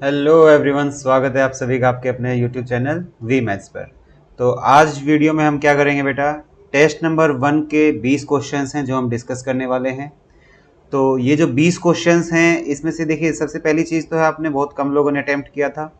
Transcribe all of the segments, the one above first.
Hello everyone, स्वागत है आप सभी का आपके अपने यूट्यूब चैनल वी मैथ्स पर। तो आज वीडियो में हम क्या करेंगे बेटा, टेस्ट नंबर 1 के 20 क्वेश्चंस हैं जो हम डिस्कस करने वाले हैं। तो ये जो 20 क्वेश्चंस हैं इसमें से देखिए, सबसे पहली चीज़ तो है आपने बहुत कम लोगों ने अटेम्प्ट किया था।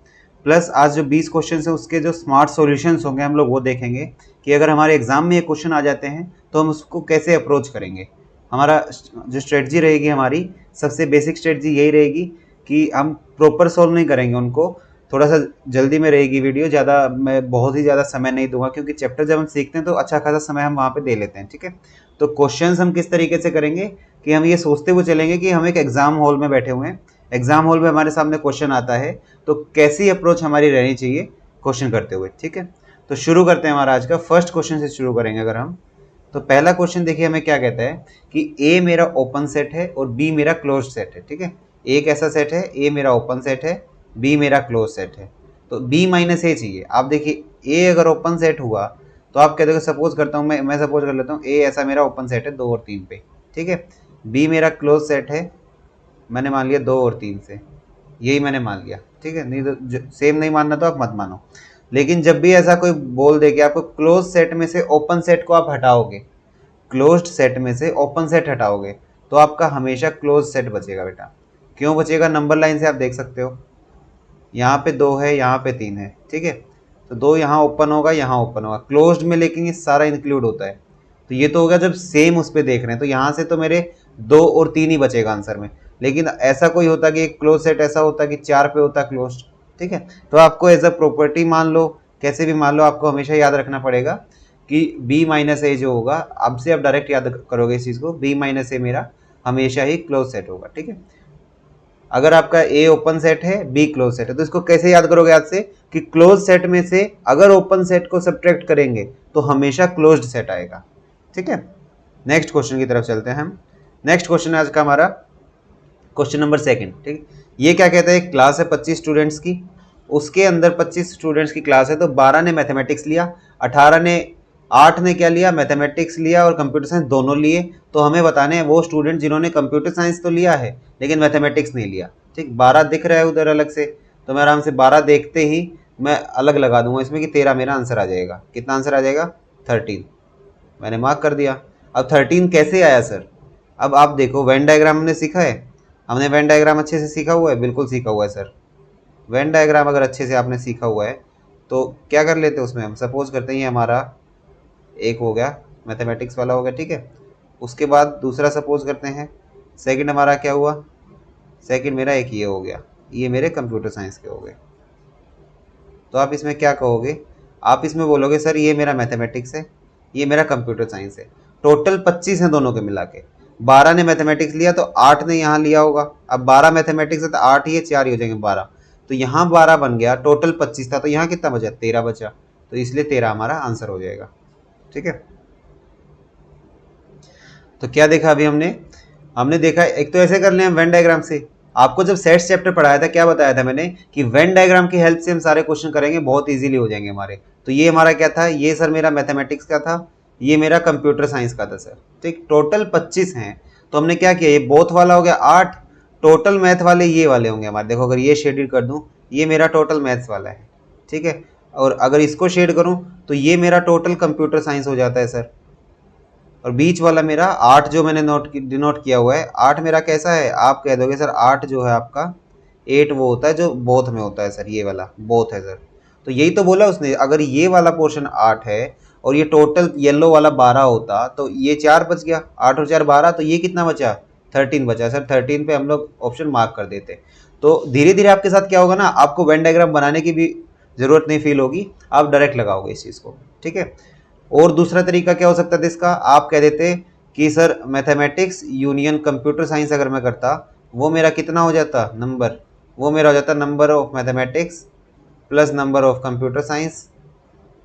प्लस आज जो 20 क्वेश्चंस हैं उसके जो स्मार्ट सॉल्यूशंस होंगे हम लोग वो देखेंगे कि अगर हमारे एग्जाम में ये क्वेश्चन आ जाते हैं तो हम उसको कैसे अप्रोच करेंगे। हमारा जो स्ट्रेटजी रहेगी, हमारी सबसे बेसिक स्ट्रेटजी यही रहेगी कि हम प्रॉपर सॉल्व नहीं करेंगे उनको, थोड़ा सा जल्दी में रहेगी वीडियो, ज़्यादा मैं बहुत ही ज़्यादा समय नहीं दूंगा क्योंकि चैप्टर जब हम सीखते हैं तो अच्छा खासा समय हम वहाँ पे दे लेते हैं। ठीक है, तो क्वेश्चंस हम किस तरीके से करेंगे कि हम ये सोचते हुए चलेंगे कि हम एक एग्जाम हॉल में बैठे हुए हैं, एग्जाम हॉल में हमारे सामने क्वेश्चन आता है, तो कैसी अप्रोच हमारी रहनी चाहिए क्वेश्चन करते हुए। ठीक है, तो शुरू करते हैं। हमारा आज का फर्स्ट क्वेश्चन से शुरू करेंगे अगर हम, तो पहला क्वेश्चन देखिए हमें क्या कहता है कि ए मेरा ओपन सेट है और बी मेरा क्लोज सेट है। ठीक है, एक ऐसा सेट है, ए मेरा ओपन सेट है, बी मेरा क्लोज सेट है, तो बी माइनस ए चाहिए। आप देखिए ए अगर ओपन सेट हुआ तो आप कहते हो, सपोज करता हूँ मैं सपोज कर लेता हूँ ए ऐसा मेरा ओपन सेट है 2 और 3 पे। ठीक है, बी मेरा क्लोज सेट है, मैंने मान लिया 2 और 3 से, यही मैंने मान लिया। ठीक है, नहीं तो सेम नहीं मानना तो आप मत मानो। लेकिन जब भी ऐसा कोई बोल दे कि आपको क्लोज सेट में से ओपन सेट को आप हटाओगे, क्लोज्ड सेट में से ओपन सेट हटाओगे, तो आपका हमेशा क्लोज सेट बचेगा बेटा। क्यों बचेगा? नंबर लाइन से आप देख सकते हो, यहाँ पे 2 है, यहाँ पे 3 है। ठीक है, तो 2 यहाँ ओपन होगा, यहाँ ओपन होगा क्लोज्ड में, लेकिन ये सारा इंक्लूड होता है। तो ये तो होगा जब सेम उस पर देख रहे हैं, तो यहाँ से तो मेरे 2 और 3 ही बचेगा आंसर में। लेकिन ऐसा कोई होता कि एक क्लोज सेट ऐसा होता कि 4 पे होता क्लोज्ड। ठीक है, तो आपको एज अ प्रॉपर्टी मान लो, कैसे भी मान लो, आपको हमेशा याद रखना पड़ेगा कि बी माइनस ए जो होगा, अब से आप डायरेक्ट याद करोगे इस चीज़ को, बी माइनस ए मेरा हमेशा ही क्लोज सेट होगा। ठीक है, अगर आपका ए ओपन सेट है, बी क्लोज सेट है, तो इसको कैसे याद करोगे आज से कि क्लोज सेट में से अगर ओपन सेट को सब्ट्रैक्ट करेंगे तो हमेशा क्लोज्ड सेट आएगा। ठीक है, नेक्स्ट क्वेश्चन की तरफ चलते हैं हम। नेक्स्ट क्वेश्चन है आज का हमारा क्वेश्चन नंबर 2। ठीक है, ये क्या कहता है, क्लास है 25 स्टूडेंट्स की, उसके अंदर 25 स्टूडेंट्स की क्लास है, तो 12 ने मैथमेटिक्स लिया, 18 ने 8 ने क्या लिया, मैथमेटिक्स लिया और कंप्यूटर साइंस दोनों लिए। तो हमें बताने हैं वो स्टूडेंट जिन्होंने कंप्यूटर साइंस तो लिया है लेकिन मैथमेटिक्स नहीं लिया। ठीक, 12 दिख रहा है उधर अलग से, तो मैं आराम से 12 देखते ही मैं अलग लगा दूंगा इसमें कि 13 मेरा आंसर आ जाएगा। कितना आंसर आ जाएगा? 13। मैंने मार्क कर दिया। अब 13 कैसे आया सर? अब आप देखो, वेन डायग्राम हमने सीखा है, हमने वेन डायग्राम अच्छे से सीखा हुआ है, बिल्कुल सीखा हुआ है सर। वेन डायग्राम अगर अच्छे से आपने सीखा हुआ है तो क्या कर लेते हैं उसमें, हम सपोज करते हैं ये हमारा एक हो गया, मैथमेटिक्स वाला हो गया। ठीक है, उसके बाद दूसरा सपोज करते हैं, सेकंड हमारा क्या हुआ, सेकंड मेरा एक ये हो गया, ये मेरे कंप्यूटर साइंस के हो गए। तो आप इसमें क्या कहोगे? आप इसमें बोलोगे सर ये मेरा मैथमेटिक्स है, ये मेरा कंप्यूटर साइंस है। टोटल 25 हैं दोनों के मिला के, 12 ने मैथमेटिक्स लिया तो 8 ने यहाँ लिया होगा। अब 12 मैथमेटिक्स है तो 8 ही है, 4 ही हो जाएंगे 12, तो यहाँ 12 बन गया, टोटल 25 था तो यहाँ कितना बचा? 13 बचा, तो इसलिए 13 हमारा आंसर हो जाएगा। ठीक है, तो क्या देखा अभी हमने, हमने देखा एक तो ऐसे कर ले हम वेन डायग्राम से। आपको जब सेट्स चैप्टर पढ़ाया था क्या बताया था मैंने कि वेन डायग्राम की हेल्प से हम सारे क्वेश्चन करेंगे, बहुत इजीली हो जाएंगे हमारे। तो ये हमारा क्या था, ये सर मेरा मैथमेटिक्स का था, ये मेरा कंप्यूटर साइंस का था सर। ठीक, टोटल 25 हैं, तो हमने क्या किया, ये बोथ वाला हो गया 8, टोटल मैथ वाले ये वाले होंगे हमारे। देखो अगर ये शेड्यूल कर दूं, ये मेरा टोटल मैथ्स वाला है। ठीक है, और अगर इसको शेड करूं तो ये मेरा टोटल कंप्यूटर साइंस हो जाता है सर। और बीच वाला मेरा 8 जो मैंने डिनोट किया हुआ है, 8 मेरा कैसा है, आप कह दोगे सर 8 जो है आपका 8 वो होता है जो बोथ में होता है सर, ये वाला बोथ है सर। तो यही तो बोला उसने, अगर ये वाला पोर्शन 8 है और ये टोटल येलो वाला 12 होता तो ये 4 बच गया, 8 और 4 12, तो ये कितना बचा? 13 बचा सर। 13 पे हम लोग ऑप्शन मार्क कर देते। तो धीरे धीरे आपके साथ क्या होगा ना, आपको वेन डायग्राम बनाने की भी जरूरत नहीं फील होगी, आप डायरेक्ट लगाओगे इस चीज़ को। ठीक है, और दूसरा तरीका क्या हो सकता था इसका, आप कह देते कि sir mathematics union computer science अगर मैं करता, वो मेरा कितना हो जाता नंबर, वो मेरा हो जाता number of mathematics plus number of computer science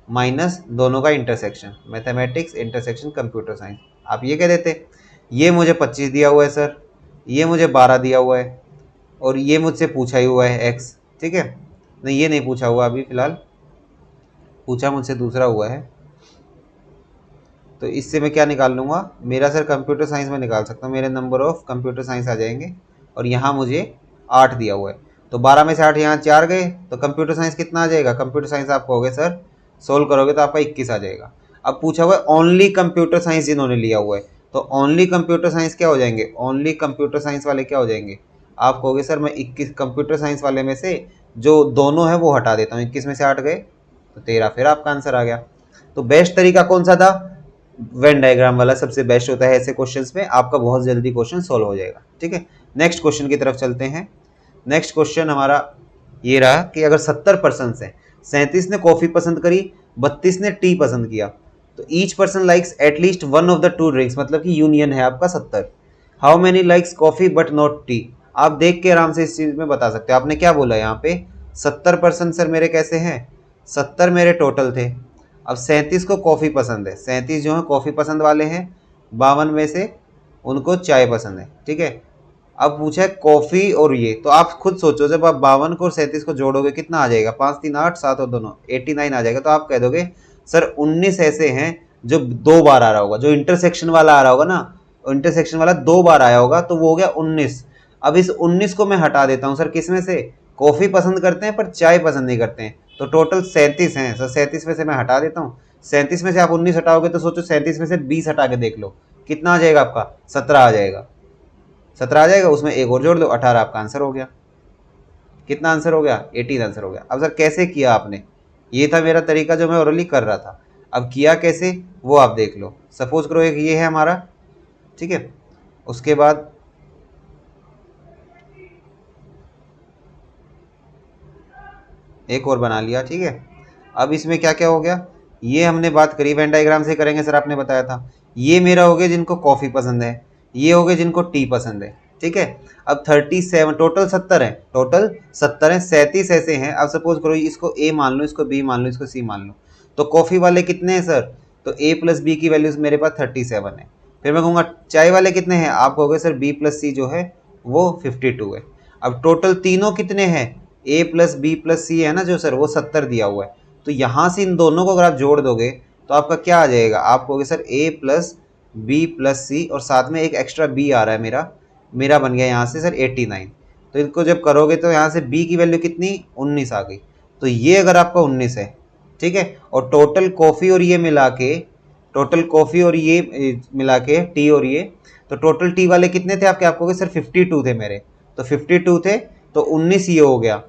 minus दोनों का intersection, mathematics intersection computer science. आप ये कह देते, ये मुझे 25 दिया हुआ है सर, ये मुझे 12 दिया हुआ है, और ये मुझसे पूछा ही हुआ है x। ठीक है, नहीं ये नहीं पूछा हुआ अभी फिलहाल, पूछा मुझसे दूसरा हुआ है। तो इससे मैं क्या निकाल लूँगा, मेरा सर कंप्यूटर साइंस में निकाल सकता हूँ, मेरे नंबर ऑफ कंप्यूटर साइंस आ जाएंगे, और यहाँ मुझे 8 दिया हुआ है। तो 12 में से 8 यहाँ 4 गए, तो कंप्यूटर साइंस कितना आ जाएगा? कंप्यूटर साइंस आप कहोगे सर सोल्व करोगे तो आपका 21 आ जाएगा। अब पूछा हुआ है ओनली कंप्यूटर साइंस जिन्होंने लिया हुआ है, तो ओनली कंप्यूटर साइंस क्या हो जाएंगे? ओनली कंप्यूटर साइंस वाले क्या हो जाएंगे? आप कहोगे सर मैं 21 कंप्यूटर साइंस वाले में से जो दोनों है वो हटा देता हूँ, 21 में से 8 गए तो 13, फिर आपका आंसर आ गया। तो बेस्ट तरीका कौन सा था? वेन डायग्राम वाला सबसे बेस्ट होता है ऐसे क्वेश्चंस में, आपका बहुत जल्दी क्वेश्चन सोल्व हो जाएगा। ठीक है, नेक्स्ट क्वेश्चन की तरफ चलते हैं। नेक्स्ट क्वेश्चन हमारा ये रहा कि अगर 70% से 37 ने कॉफी पसंद करी, 32 ने टी पसंद किया, तो each person likes at least one of the two drinks, मतलब कि यूनियन है आपका 70। How many likes coffee but not T? आप देख के आराम से इस चीज में बता सकते हो। आपने क्या बोला यहाँ पे? 70% सर मेरे कैसे हैं? 70 मेरे टोटल थे। अब 37 को कॉफी पसंद है, 37 जो है कॉफी पसंद वाले हैं, 52 में से उनको चाय पसंद है। ठीक है, अब पूछा है कॉफी और ये, तो आप खुद सोचो जब आप 52 को और 37 को जोड़ोगे कितना आ जाएगा? 5 3 8 7 और दोनों 89 आ जाएगा। तो आप कह दोगे सर 19 ऐसे हैं जो 2 बार आ रहा होगा, जो इंटरसेक्शन वाला आ रहा होगा ना, इंटरसेक्शन वाला 2 बार आया होगा, तो वो हो गया 19। अब इस 19 को मैं हटा देता हूँ सर, किस में से? कॉफी पसंद करते हैं पर चाय पसंद नहीं करते हैं, तो टोटल 37 हैं सर। 37 में से मैं हटा देता हूँ, 37 में से आप 19 हटाओगे तो सोचो 37 में से 20 हटा के देख लो कितना आ जाएगा आपका? 17 आ जाएगा। 17 आ जाएगा, उसमें एक और जोड़ दो, 18 आपका आंसर हो गया। कितना आंसर हो गया? 18 आंसर हो गया। अब सर कैसे किया आपने? ये था मेरा तरीका जो मैं ओरली कर रहा था, अब किया कैसे वो आप देख लो। सपोज करो एक ये है हमारा, ठीक है, उसके बाद एक और बना लिया। ठीक है, अब इसमें क्या क्या हो गया? ये हमने बात करी वेन डायग्राम से करेंगे सर, आपने बताया था। ये मेरा हो गया जिनको कॉफ़ी पसंद है, ये हो गए जिनको टी पसंद है। ठीक है, अब 37 टोटल 70 है, टोटल 70 है, 37 ऐसे हैं। अब सपोज करो इसको ए मान लो, इसको बी मान लो, इसको सी मान लो, तो कॉफ़ी वाले कितने हैं सर? तो ए प्लस बी की वैल्यूज मेरे पास 37 है। फिर मैं कहूँगा चाय वाले कितने हैं? आप कहोगे सर बी प्लस सी जो है वो 52 है। अब टोटल तीनों कितने हैं? ए प्लस बी प्लस सी है ना जो सर, वो 70 दिया हुआ है। तो यहाँ से इन दोनों को अगर आप जोड़ दोगे तो आपका क्या आ जाएगा? आप कहोगे सर ए प्लस बी प्लस सी, और साथ में एक एक्स्ट्रा बी आ रहा है मेरा बन गया यहाँ से सर 89। तो इनको जब करोगे तो यहाँ से बी की वैल्यू कितनी? 19 आ गई। तो ये अगर आपका 19 है, ठीक है, और टोटल कॉफ़ी और ये मिला के, टोटल कॉफ़ी और ये मिला के टी और ये, तो टोटल टी वाले कितने थे आपके? आप कहोगे सर 52 थे मेरे, तो 52 थे, तो 19 ये हो गया।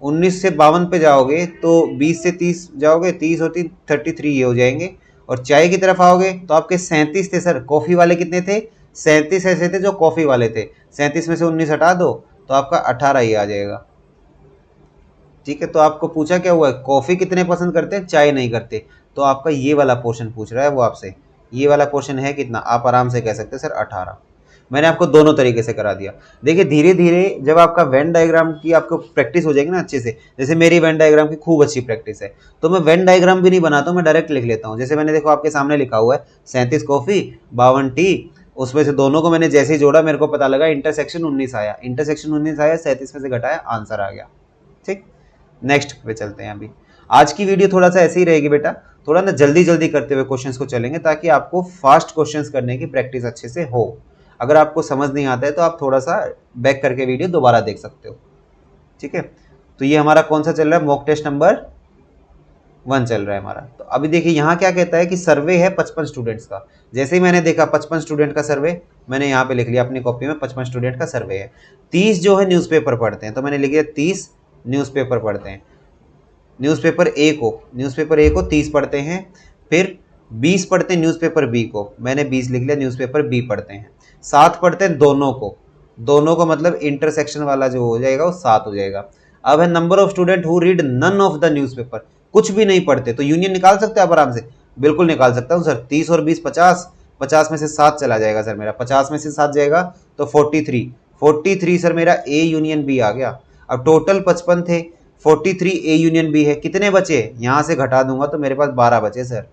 19 से 52 पे जाओगे तो 20 से 30 जाओगे, 30 होती 33 ये हो जाएंगे। और चाय की तरफ आओगे तो आपके 37 थे सर। कॉफ़ी वाले कितने थे? 37 ऐसे थे जो कॉफ़ी वाले थे। 37 में से 19 हटा दो तो आपका 18 ही आ जाएगा। ठीक है, तो आपको पूछा क्या हुआ है? कॉफ़ी कितने पसंद करते हैं, चाय नहीं करते। तो आपका ये वाला पोर्शन पूछ रहा है वो आपसे, ये वाला पोर्शन है कितना? आप आराम से कह सकते हैं सर 18। मैंने आपको दोनों तरीके से करा दिया। देखिए धीरे धीरे जब आपका वेन डायग्राम की आपको प्रैक्टिस हो जाएगी ना अच्छे से, जैसे मेरी वेन डायग्राम की खूब अच्छी प्रैक्टिस है, तो मैं वेन डायग्राम भी नहीं बनाता हूँ, मैं डायरेक्ट लिख लेता हूँ। जैसे मैंने देखो आपके सामने लिखा हुआ है 37 कॉफ़ी 52 टी, उसमें से दोनों को मैंने जैसे ही जोड़ा मेरे को पता लगा इंटरसेक्शन 19 आया, इंटरसेक्शन 19 आया, 37 में से घटाया, आंसर आ गया। ठीक, नेक्स्ट पे चलते हैं। अभी आज की वीडियो थोड़ा सा ऐसे ही रहेगी बेटा, थोड़ा ना जल्दी जल्दी करते हुए क्वेश्चंस को चलेंगे ताकि आपको फास्ट क्वेश्चंस करने की प्रैक्टिस अच्छे से हो। अगर आपको समझ नहीं आता है तो आप थोड़ा सा बैक करके वीडियो दोबारा देख सकते हो। ठीक है, तो ये हमारा कौन सा चल रहा है? मॉक टेस्ट नंबर 1 चल रहा है हमारा। तो अभी देखिए यहाँ क्या कहता है कि सर्वे है 55 स्टूडेंट्स का। जैसे ही मैंने देखा 55 स्टूडेंट का सर्वे, मैंने यहाँ पे लिख लिया अपनी कॉपी में 55 स्टूडेंट का सर्वे है। 30 जो है न्यूज़पेपर पढ़ते हैं, तो मैंने लिख दिया 30 न्यूज़पेपर पढ़ते हैं। न्यूज़पेपर ए को 30 पढ़ते हैं, फिर 20 पढ़ते हैं न्यूज़पेपर बी को, मैंने 20 लिख लिया, न्यूज़पेपर बी पढ़ते हैं। 7 पढ़ते हैं दोनों को मतलब इंटरसेक्शन वाला जो हो जाएगा वो 7 हो जाएगा। अब है number of student who read none of the newspaper, कुछ भी नहीं पढ़ते, तो यूनियन निकाल सकते हैं आप आराम से? बिल्कुल निकाल सकता हूँ सर। 30 और 20 50, 50 में से 7 चला जाएगा सर मेरा, 50 में से 7 जाएगा तो 43 सर मेरा ए यूनियन बी आ गया। अब टोटल 55 थे, 43 ए यूनियन बी है, कितने बचे? यहाँ से घटा दूंगा तो मेरे पास 12 बचे सर,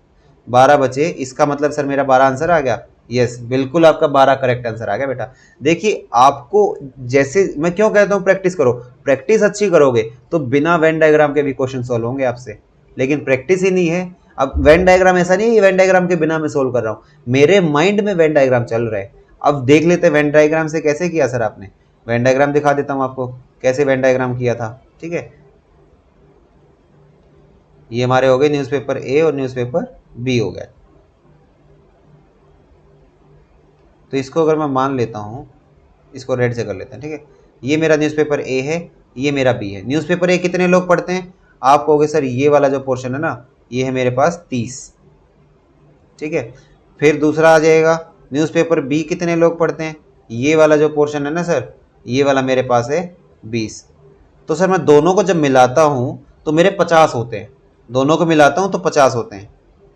12 बचे। इसका मतलब सर मेरा 12 आंसर आ गया। यस, बिल्कुल आपका 12 करेक्ट आंसर आ गया बेटा। देखिए आपको, जैसे मैं क्यों कहता हूँ प्रैक्टिस करो, प्रैक्टिस अच्छी करोगे तो बिना वेन डायग्राम के भी क्वेश्चन सोल्व होंगे आपसे, लेकिन प्रैक्टिस ही नहीं है। अब वेन डायग्राम ऐसा नहीं है वेन डायग्राम के बिना मैं सोल्व कर रहा हूँ, मेरे माइंड में वेन डायग्राम चल रहा है। अब देख लेते हैं वेन डायग्राम से कैसे किया सर आपने। वेन डायग्राम दिखा देता हूँ आपको। कैसे वेन डायग्राम किया था। ठीक है, ये हमारे हो गए न्यूज़पेपर ए और न्यूज़पेपर बी हो गए। तो इसको अगर मैं मान लेता हूँ, इसको रेड से कर लेते हैं। ठीक है, ये मेरा न्यूज़पेपर ए है, ये मेरा बी है। न्यूज़पेपर ए कितने लोग पढ़ते हैं, आप कहोगे सर ये वाला जो पोर्शन है ना, ये है मेरे पास 30। ठीक है, फिर दूसरा आ जाएगा न्यूज़पेपर बी कितने लोग पढ़ते हैं, ये वाला जो पोर्शन है ना सर, ये वाला मेरे पास है 20। तो सर मैं दोनों को जब मिलाता हूँ तो मेरे 50 होते हैं, दोनों को मिलाता हूँ तो 50 होते हैं।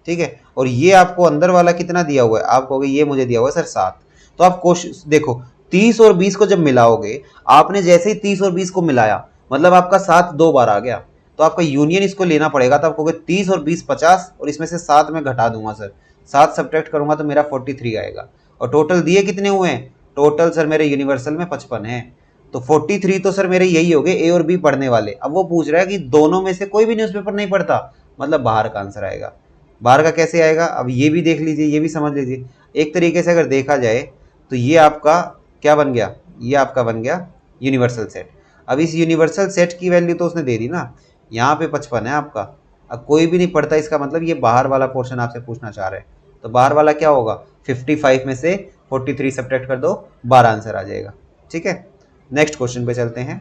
ठीक है, और ये आपको अंदर वाला कितना दिया हुआ है, आप कहोगे ये मुझे दिया हुआ है सर 7। तो आप कोशिश देखो, 30 और 20 को जब मिलाओगे, आपने जैसे ही 30 और 20 को मिलाया, मतलब आपका 7 2 बार आ गया, तो आपका यूनियन इसको लेना पड़ेगा। तो आप कहोगे 30 और 20 50, और इसमें से 7 में घटा दूंगा सर, 7 सब्ट्रैक्ट करूंगा तो मेरा 43 आएगा। और टोटल दिए कितने हुए हैं, टोटल सर मेरे यूनिवर्सल में 55 है। तो 43 तो सर मेरे यही हो गए ए और बी पढ़ने वाले। अब वो पूछ रहा है कि दोनों में से कोई भी न्यूज़पेपर नहीं पढ़ता, मतलब बाहर का आंसर आएगा। बाहर का कैसे आएगा, अब ये भी देख लीजिए, ये भी समझ लीजिए। एक तरीके से अगर देखा जाए तो ये आपका क्या बन गया, ये आपका बन गया यूनिवर्सल सेट। अब इस यूनिवर्सल सेट की वैल्यू तो उसने दे दी ना, यहाँ पे 55 है आपका। अब कोई भी नहीं पढ़ता, इसका मतलब ये बाहर वाला पोर्शन आपसे पूछना चाह रहे हैं। तो बाहर वाला क्या होगा, 55 में से 43 सब्ट्रैक्ट कर दो, 12 आंसर आ जाएगा। ठीक है, नेक्स्ट क्वेश्चन पे चलते हैं।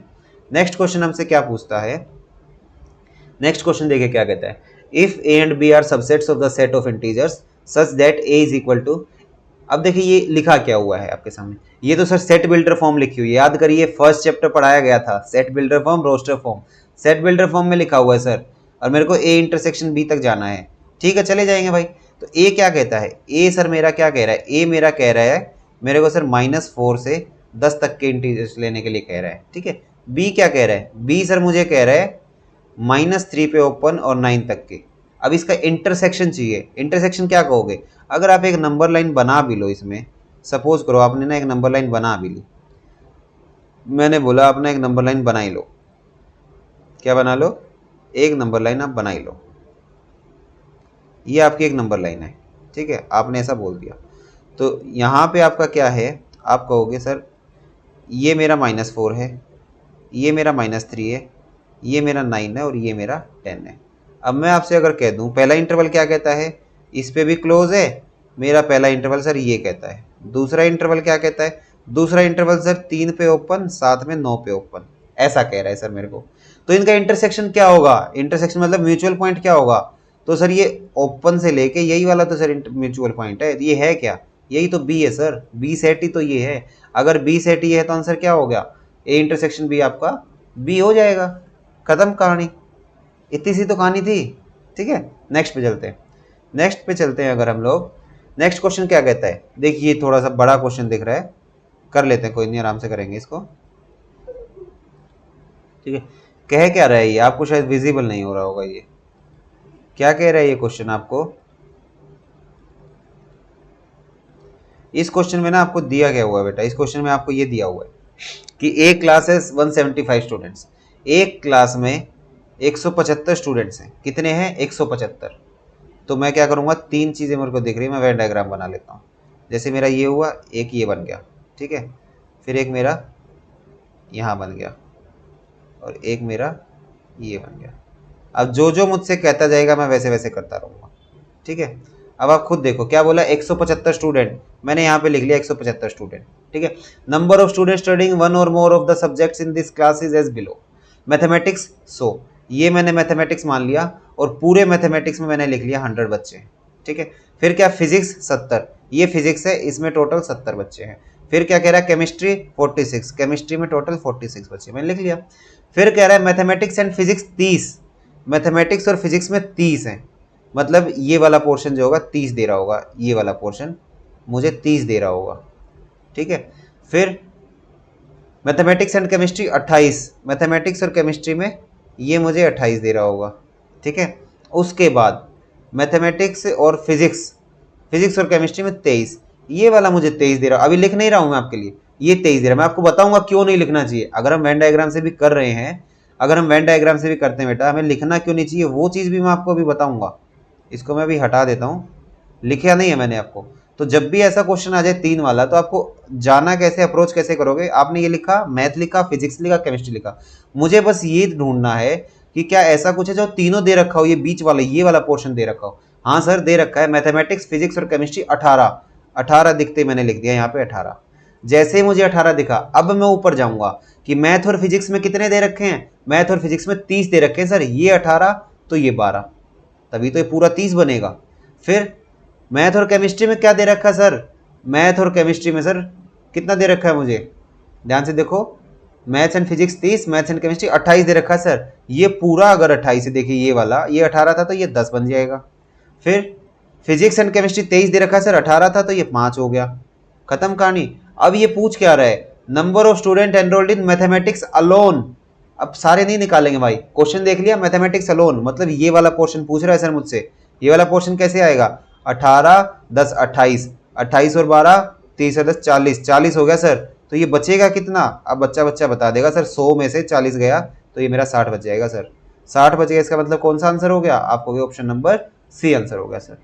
नेक्स्ट क्वेश्चन हमसे क्या पूछता है, नेक्स्ट क्वेश्चन देखिए क्या कहता है, if A and B are subsets of the set of integers such that A is equal to. अब देखिए ये लिखा क्या हुआ है आपके सामने, ये तो सर सेट बिल्डर फॉर्म लिखी हुई है। याद करिए फर्स्ट चैप्टर पढ़ाया गया था, set builder form roster form. Set builder form में लिखा हुआ है सर, और मेरे को ए इंटरसेक्शन बी तक जाना है। ठीक है, चले जाएंगे भाई। तो ए क्या कहता है, ए सर मेरा क्या कह रहा है, ए मेरा कह रहा है मेरे को सर -4 से 10 तक के इंटीजर्स लेने के लिए कह रहा है। ठीक है, बी क्या कह रहा है, बी सर मुझे कह रहा है -3 पे ओपन और 9 तक के। अब इसका इंटरसेक्शन चाहिए। इंटरसेक्शन क्या कहोगे, अगर आप एक नंबर लाइन बना भी लो इसमें, सपोज करो आपने ना एक नंबर लाइन बना भी ली, मैंने बोला आपने एक नंबर लाइन बना ही लो, क्या बना लो, एक नंबर लाइन आप बना ही लो, ये आपकी एक नंबर लाइन है। ठीक है, आपने ऐसा बोल दिया, तो यहाँ पे आपका क्या है, आप कहोगे सर ये मेरा -4 है, ये मेरा -3 है, ये मेरा 9 है और ये मेरा 10 है। अब मैं आपसे अगर कह दूं पहला इंटरवल क्या कहता है, इस पे भी क्लोज है, मेरा पहला इंटरवल सर ये कहता है। दूसरा इंटरवल क्या कहता है, दूसरा इंटरवल सर 3 पे ओपन, साथ में 9 पे ओपन, ऐसा कह रहा है सर मेरे को। तो इनका इंटरसेक्शन क्या होगा, इंटरसेक्शन मतलब म्यूचुअल पॉइंट क्या होगा, तो सर ये ओपन से लेके यही वाला तो सर म्यूचुअल पॉइंट है। ये है क्या, यही तो बी है सर, बी सेट ही तो ये है। अगर बी सेट ही है तो आंसर क्या हो गया, ए इंटरसेक्शन बी आपका बी हो जाएगा। खत्म कहानी, इतनी सी तो कहानी थी। ठीक है, नेक्स्ट पे चलते हैं। नेक्स्ट पे चलते हैं अगर हम लोग, नेक्स्ट क्वेश्चन क्या कहता है, देखिए थोड़ा सा बड़ा क्वेश्चन दिख रहा है, कर लेते हैं, कोई नहीं, आराम से करेंगे इसको। ठीक है, कह क्या रहा है ये, आपको शायद विजिबल नहीं हो रहा होगा, ये क्या कह रहा है ये क्वेश्चन आपको। इस क्वेश्चन में ना आपको दिया गया हुआ है बेटा, इस क्वेश्चन में आपको ये दिया हुआ है कि एक क्लास है 175 स्टूडेंट्स, एक क्लास में 175 स्टूडेंट्स हैं, कितने हैं 175। तो मैं क्या करूँगा, तीन चीज़ें मेरे को दिख रही है, मैं वेन डायग्राम बना लेता हूँ। जैसे मेरा ये हुआ, एक ये बन गया, ठीक है, फिर एक मेरा यहाँ बन गया और एक मेरा ये बन गया। अब जो जो मुझसे कहता जाएगा मैं वैसे वैसे करता रहूँगा। ठीक है, अब आप खुद देखो क्या बोला, 175 स्टूडेंट, मैंने यहाँ पे लिख लिया 175 स्टूडेंट। ठीक है, number of student studying one और more of the subjects in this class is as below. Mathematics 100, ये मैंने मैथमेटिक्स मान लिया, और पूरे मैथमेटिक्स में मैंने लिख लिया 100 बच्चे। ठीक है, फिर क्या, फिजिक्स 70, ये फिजिक्स है, इसमें टोटल 70 बच्चे हैं। फिर क्या कह रहा है, केमिस्ट्री 46, केमिस्ट्री में टोटल 46 बच्चे, मैंने लिख लिया। फिर कह रहा है मैथमेटिक्स एंड फिजिक्स 30, मैथमेटिक्स और फिजिक्स में 30 हैं, मतलब ये वाला पोर्शन जो होगा 30 दे रहा होगा, ये वाला पोर्शन मुझे 30 दे रहा होगा। ठीक है, फिर मैथमेटिक्स एंड केमिस्ट्री 28, मैथमेटिक्स और केमिस्ट्री में ये मुझे 28 दे रहा होगा। ठीक है, उसके बाद मैथमेटिक्स और फिजिक्स, फिजिक्स और केमिस्ट्री में 23, ये वाला मुझे 23 दे रहा हूँ। अभी लिख नहीं रहा हूँ मैं आपके लिए, ये 23 दे रहा है। मैं आपको बताऊंगा क्यों नहीं लिखना चाहिए। अगर हम वेन डायग्राम से भी कर रहे हैं, अगर हम वेन डायग्राम से भी करते हैं बेटा, हमें लिखना क्यों नहीं चाहिए, वो चीज़ भी मैं आपको अभी बताऊंगा। इसको मैं अभी हटा देता हूँ, लिखा नहीं है मैंने आपको। तो जब भी ऐसा क्वेश्चन आ जाए 3 वाला, तो आपको जाना कैसे, अप्रोच कैसे करोगे। आपने ये लिखा, मैथ लिखा, फिजिक्स लिखा, केमिस्ट्री लिखा, मुझे बस ये ढूंढना है कि क्या ऐसा कुछ है जो तीनों दे रखा हो, ये बीच वाला, ये वाला पोर्शन दे रखा हो। हाँ सर दे रखा है, मैथमेटिक्स, फिजिक्स और केमिस्ट्री 18 दिखते मैंने लिख दिया यहाँ पे 18। जैसे ही मुझे 18 दिखा, अब मैं ऊपर जाऊंगा कि मैथ और फिजिक्स में कितने दे रखे हैं, मैथ और फिजिक्स में 30 दे रखे हैं सर, ये 18 तो ये 12, तभी तो ये पूरा 30 बनेगा। फिर मैथ और केमिस्ट्री में क्या दे रखा है सर, मैथ और केमिस्ट्री में सर कितना दे रखा है, मुझे ध्यान से देखो, maths and physics 30, maths and chemistry 28 दे रखा है सर, ये पूरा अगर 28 से देखिए, ये वाला ये 18 था तो ये 10 बन जाएगा। फिर फिजिक्स एंड केमिस्ट्री 23 दे रखा है सर, 18 था तो ये 5 हो गया, खत्म कहानी। अब ये पूछ क्या रहा है, number of student enrolled in mathematics alone. अब सारे नहीं निकालेंगे भाई, क्वेश्चन देख लिया मैथमेटिक्स अलोन, मतलब ये वाला पोर्शन पूछ रहा है सर मुझसे, ये वाला पोर्शन कैसे आएगा, 18 10 28, 28 और 12 30 और 10 40, 40 हो गया सर। तो ये बचेगा कितना, अब बच्चा बच्चा बता देगा सर, 100 में से 40 गया तो ये मेरा 60 बच जाएगा सर, 60 बच गया, इसका मतलब कौन सा आंसर हो गया, आपको ऑप्शन नंबर सी आंसर हो गया सर।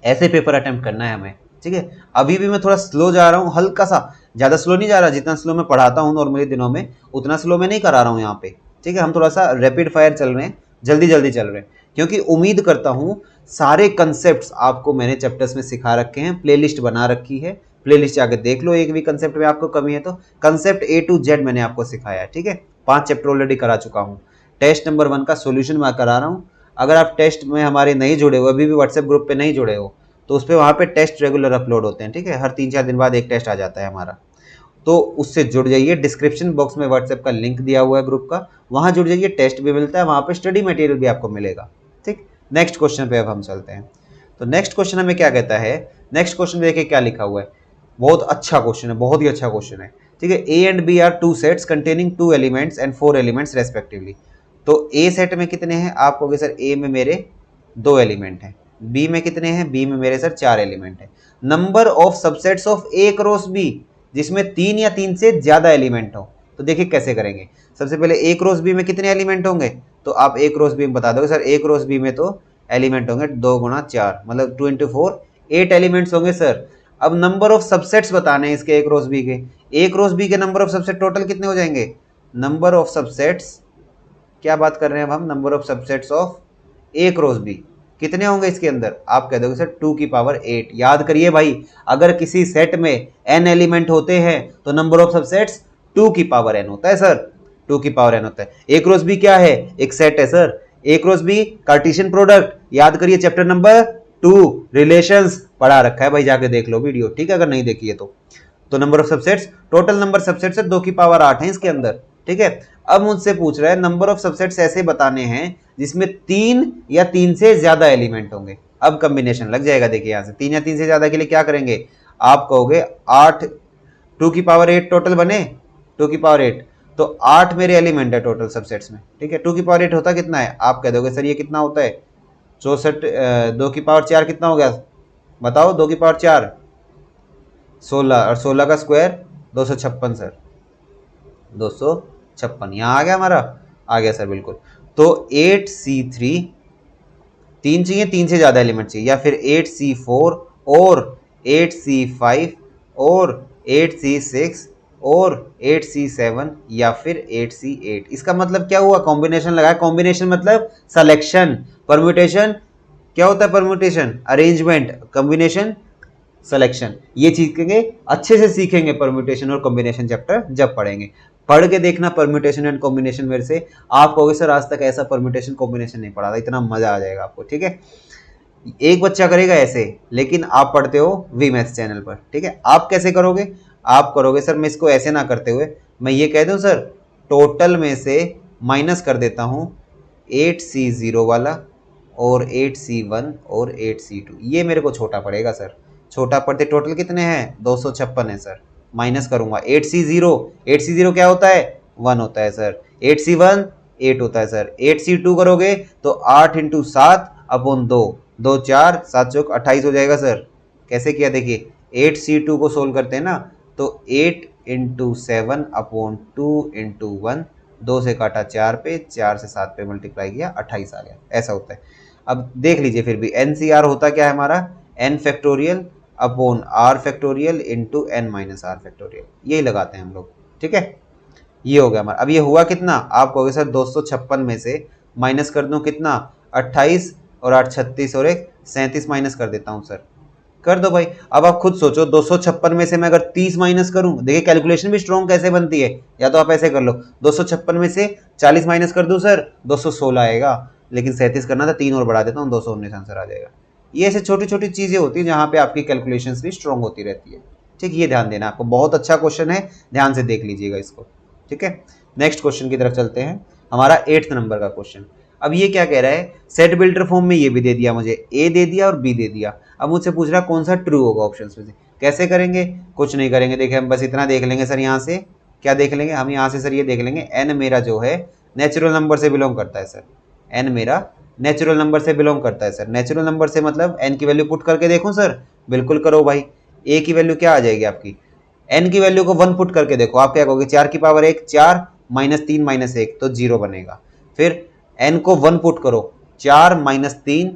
ऐसे पेपर अटेम्प्ट करना है हमें, ठीक है। अभी भी मैं थोड़ा स्लो जा रहा हूँ, हल्का सा, ज़्यादा स्लो नहीं जा रहा, जितना स्लो मैं पढ़ाता हूँ नॉर्मली दिनों में उतना स्लो मैं नहीं करा रहा हूँ यहाँ पे, ठीक है। हम थोड़ा सा रैपिड फायर चल रहे हैं, जल्दी जल्दी चल रहे हैं, क्योंकि उम्मीद करता हूँ सारे कंसेप्ट आपको मैंने चैप्टर्स में सिखा रखे हैं, प्लेलिस्ट बना रखी है, प्लेलिस्ट जाके देख लो, एक भी कंसेप्ट में आपको कमी है तो कंसेप्ट A to Z मैंने आपको सिखाया है, ठीक है। 5 चैप्टर ऑलरेडी करा चुका हूँ, टेस्ट नंबर 1 का सोल्यूशन मैं करा रहा हूँ। अगर आप टेस्ट में हमारे नहीं जुड़े हो, अभी भी व्हाट्सएप ग्रुप पे नहीं जुड़े हो, तो उस पर वहाँ पे टेस्ट रेगुलर अपलोड होते हैं, ठीक है। हर 3-4 दिन बाद एक टेस्ट आ जाता है हमारा, तो उससे जुड़ जाइए। डिस्क्रिप्शन बॉक्स में व्हाट्सएप का लिंक दिया हुआ है ग्रुप का, वहाँ जुड़ जाइए, टेस्ट भी मिलता है, वहाँ पे स्टडी मटेरियल भी आपको मिलेगा, ठीक। नेक्स्ट क्वेश्चन पे अब हम चलते हैं। तो नेक्स्ट क्वेश्चन हमें क्या कहता है, नेक्स्ट क्वेश्चन देखिए क्या लिखा हुआ है, बहुत अच्छा क्वेश्चन है, बहुत ही अच्छा क्वेश्चन है, ठीक है। A and B are 2 sets containing 2 elements and 4 elements respectively. तो ए सेट में कितने हैं, आप कहोगे सर ए में मेरे 2 एलिमेंट हैं, बी में कितने हैं, बी में मेरे सर 4 एलिमेंट हैं। Number of subsets of A cross B, जिसमें 3 या 3 से ज्यादा एलिमेंट हो। तो देखिए कैसे करेंगे, सबसे पहले ए क्रॉस बी में कितने एलिमेंट होंगे, तो आप ए क्रॉस बी में बता दोगे सर, ए क्रॉस बी में तो एलिमेंट होंगे 2 गुणा 4, मतलब 2 into 4 8 एलिमेंट्स होंगे सर। अब नंबर ऑफ सबसेट्स बताने हैं इसके ए क्रॉस बी के, ए क्रॉस बी के नंबर ऑफ सबसेट टोटल कितने हो जाएंगे, नंबर ऑफ सबसेट्स, क्या बात कर रहे हैं अब हम, number of subsets of A cross B कितने होंगे इसके अंदर, आप कह दोगे सर 2 की पावर 8। याद करिए भाई, अगर किसी सेट में n एलिमेंट होते हैं तो नंबर ऑफ सबसेट्स 2 की पावर n होता है सर, 2 की पावर n होता है। ए क्रॉस बी क्या है, एक सेट है सर, ए क्रॉस बी कार्टेशियन प्रोडक्ट, याद करिए चैप्टर नंबर 2 रिलेशंस पढ़ा रखा है भाई, जाके देख लो वीडियो, ठीक है, अगर नहीं देखी है तो number of subsets, total number subsets 2 की पावर 8 है इसके अंदर, ठीक है। अब मुझसे पूछ रहा है नंबर ऑफ सबसेट्स ऐसे बताने हैं जिसमें 3 या 3 से ज्यादा एलिमेंट होंगे। अब कॉम्बिनेशन लग जाएगा, देखिए यहां से 3 या 3 से ज्यादा के लिए क्या करेंगे, आप कहोगे 8 2 की पावर 8 टोटल बने, 2 की पावर 8, तो 8 मेरे एलिमेंट है टोटल सबसेट्स में, ठीक है। 2 की पावर 8 होता कितना है, आप कह दोगे सर ये कितना होता है 64, 2 की पावर 4 कितना हो गया बताओ, 2 की पावर 4 16, और 16 का स्क्वायर 256 सर, 256 यहाँ आ गया हमारा, आ गया सर बिल्कुल। तो 8C3 3 चाहिए, 3 से ज़्यादा एलिमेंट चाहिए, या फिर 8C4 और 8C5 और 8C6 और 8C7 या फिर 8C8। इसका मतलब क्या हुआ, कॉम्बिनेशन लगाया, कॉम्बिनेशन मतलब सिलेक्शन, परम्यूटेशन क्या होता है, परम्यूटेशन अरेंजमेंट, कॉम्बिनेशन सिलेक्शन, ये सीखेंगे, अच्छे से सीखेंगे परम्यूटेशन और कॉम्बिनेशन चैप्टर जब पढ़ेंगे। पढ़ के देखना परम्यूटेशन एंड कॉम्बिनेशन मेरे से, आप कहोगे सर आज तक ऐसा परम्यूटेशन कॉम्बिनेशन नहीं पढ़ा था, इतना मजा आ जाएगा आपको, ठीक है। एक बच्चा करेगा ऐसे, लेकिन आप पढ़ते हो वी मैथ्स चैनल पर, ठीक है। आप कैसे करोगे, आप करोगे सर मैं इसको ऐसे ना करते हुए मैं ये कह दूं सर, टोटल में से माइनस कर देता हूं 8C0 वाला और 8C1 और 8C2, ये मेरे को छोटा पड़ेगा सर, छोटा पड़ते टोटल कितने हैं 256 है सर, माइनस करूंगा 8C0, 8C0 क्या होता है 1 होता है सर, 8C1 8 होता है सर, 8C2 करोगे तो 8 × 7 अपॉन 2, 2 4 7 चौक 28 हो जाएगा सर। कैसे किया देखिए, 8C2 को सोल्व करते हैं ना, तो 8 × 7 अपॉन 2 × 1, 2 से काटा 4 पे, 4 से 7 पे मल्टीप्लाई किया 28 आ गया, ऐसा होता है। अब देख लीजिए फिर भी NCR होता क्या है हमारा, n factorial upon R factorial into N minus R factorial, यही लगाते हैं हम लोग। ठीक है, ये हो गया हमारा। अब ये हुआ कितना, आप कहोगे सर 256 में से माइनस कर दूं कितना, 28 और 8 36 और एक 37 माइनस कर देता हूं सर। कर दो भाई। अब आप खुद सोचो 256 में से मैं अगर 30 माइनस करूं, देखिए कैलकुलेशन भी स्ट्रॉन्ग कैसे बनती है, या तो आप ऐसे कर लो 256 में से 40 माइनस कर दूं सर 216 आएगा, लेकिन 37 करना था, 3 और बढ़ा देता हूं 219 आंसर आ जाएगा। ये ऐसे छोटी छोटी चीजें होती है जहां पे आपकी कैलकुलेशंस भी स्ट्रॉन्ग होती रहती है। ठीक, ये ध्यान देना आपको, बहुत अच्छा क्वेश्चन है, ध्यान से देख लीजिएगा इसको। ठीक है, नेक्स्ट क्वेश्चन की तरफ चलते हैं, हमारा 8th नंबर का क्वेश्चन। अब ये क्या कह रहा है, सेट बिल्डर फॉर्म में ये भी दे दिया मुझे, ए दे दिया और बी दे दिया। अब मुझसे पूछ रहा कौन सा ट्रू होगा ऑप्शंस में से। कैसे करेंगे, कुछ नहीं करेंगे, देखिए हम बस इतना देख लेंगे सर, यहाँ से क्या देख लेंगे हम, यहाँ से सर ये देख लेंगे एन मेरा जो है नेचुरल नंबर से बिलोंग करता है सर, एन मेरा नेचुरल नंबर से बिलोंग करता है सर। नेचुरल नंबर से मतलब एन की वैल्यू पुट करके देखूं सर, बिल्कुल करो भाई। ए की वैल्यू क्या आ जाएगी आपकी, एन की वैल्यू को 1 पुट करके देखो, आप क्या कहोगे 4 की पावर 1 4 माइनस 3 माइनस 1 तो 0 बनेगा। फिर एन को 1 पुट करो, 4 माइनस 3,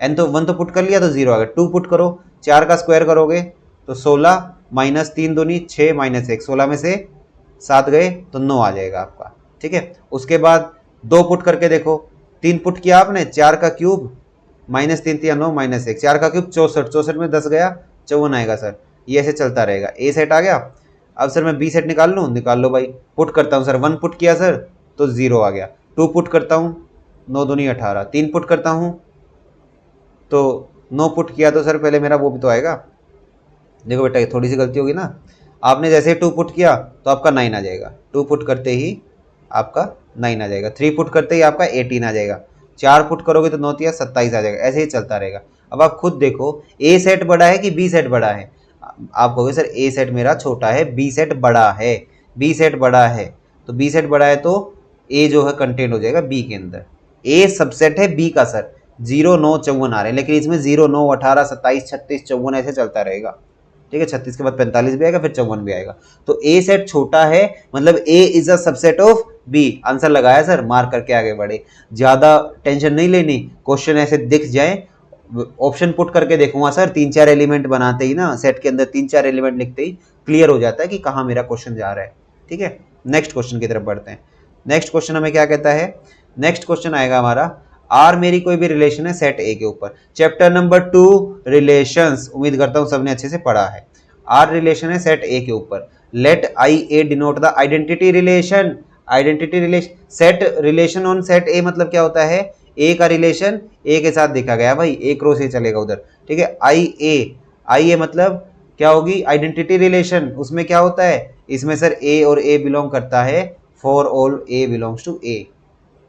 एन तो 1 तो पुट कर लिया तो 0 आ गया। 2 पुट करो, 4 का स्क्वायर करोगे तो 16 माइनस 3 दूनी 6 माइनस 1, 16 में से 7 गए तो 9 आ जाएगा आपका। ठीक है, उसके बाद 2 पुट करके देखो, 3 पुट किया आपने, 4 का क्यूब माइनस 3 3 9 माइनस 1, 4 का क्यूब 64, 64 में 10 गया 54 आएगा सर। ये ऐसे चलता रहेगा। ए सेट आ गया। अब सर मैं बी सेट निकाल लूँ, निकाल लो भाई। पुट करता हूँ सर, 1 पुट किया सर तो 0 आ गया। 2 पुट करता हूँ 9 दूनी 18, 3 पुट करता हूँ तो 9 पुट किया तो सर पहले मेरा वो भी तो आएगा, देखो बेटा थोड़ी सी गलती होगी ना, आपने जैसे 2 पुट किया तो आपका 9 आ जाएगा, 2 पुट करते ही आपका 9 आ जाएगा, 3 पुट करते ही आपका 18 आ जाएगा, 4 पुट करोगे तो 9 या 27 आ जाएगा, ऐसे ही चलता रहेगा। अब आप खुद देखो ए सेट बड़ा है कि बी सेट बड़ा है, आप कहोगे सर ए सेट मेरा छोटा है, बी सेट बड़ा है, बी सेट बड़ा है, तो बी सेट बड़ा है तो ए जो है कंटेंट हो जाएगा बी के अंदर। ए सबसेट है बी का सर, 0 9 54 आ रहे हैं, लेकिन इसमें 0 9 18 27 36 54 ऐसे चलता रहेगा। ठीक है, 36 के बाद 45 भी आएगा, फिर 54 भी आएगा। तो ए सेट छोटा है मतलब A is a subset of B. Answer लगाया सर, मार्क करके आगे बढ़े, ज्यादा टेंशन नहीं लेनी। क्वेश्चन ऐसे दिख जाए, ऑप्शन पुट करके देखूंगा सर, 3-4 एलिमेंट बनाते ही ना, सेट के अंदर 3-4 एलिमेंट लिखते ही क्लियर हो जाता है कि कहाँ मेरा क्वेश्चन जा रहा है। ठीक है, नेक्स्ट क्वेश्चन की तरफ बढ़ते हैं। नेक्स्ट क्वेश्चन हमें क्या कहता है, नेक्स्ट क्वेश्चन आएगा हमारा, आर मेरी कोई भी रिलेशन है सेट ए के ऊपर। चैप्टर नंबर 2 रिलेशंस, उम्मीद करता हूं सबने अच्छे से पढ़ा है। आर रिलेशन है सेट ए के ऊपर। Let I A denote the identity relation, identity relation, set relation on set A मतलब क्या होता है, ए का रिलेशन ए के साथ देखा गया भाई, ए क्रॉस ए चलेगा उधर। ठीक है, आई ए मतलब क्या होगी, आइडेंटिटी रिलेशन। उसमें क्या होता है, इसमें सर ए और ए बिलोंग करता है, for all A belongs to A.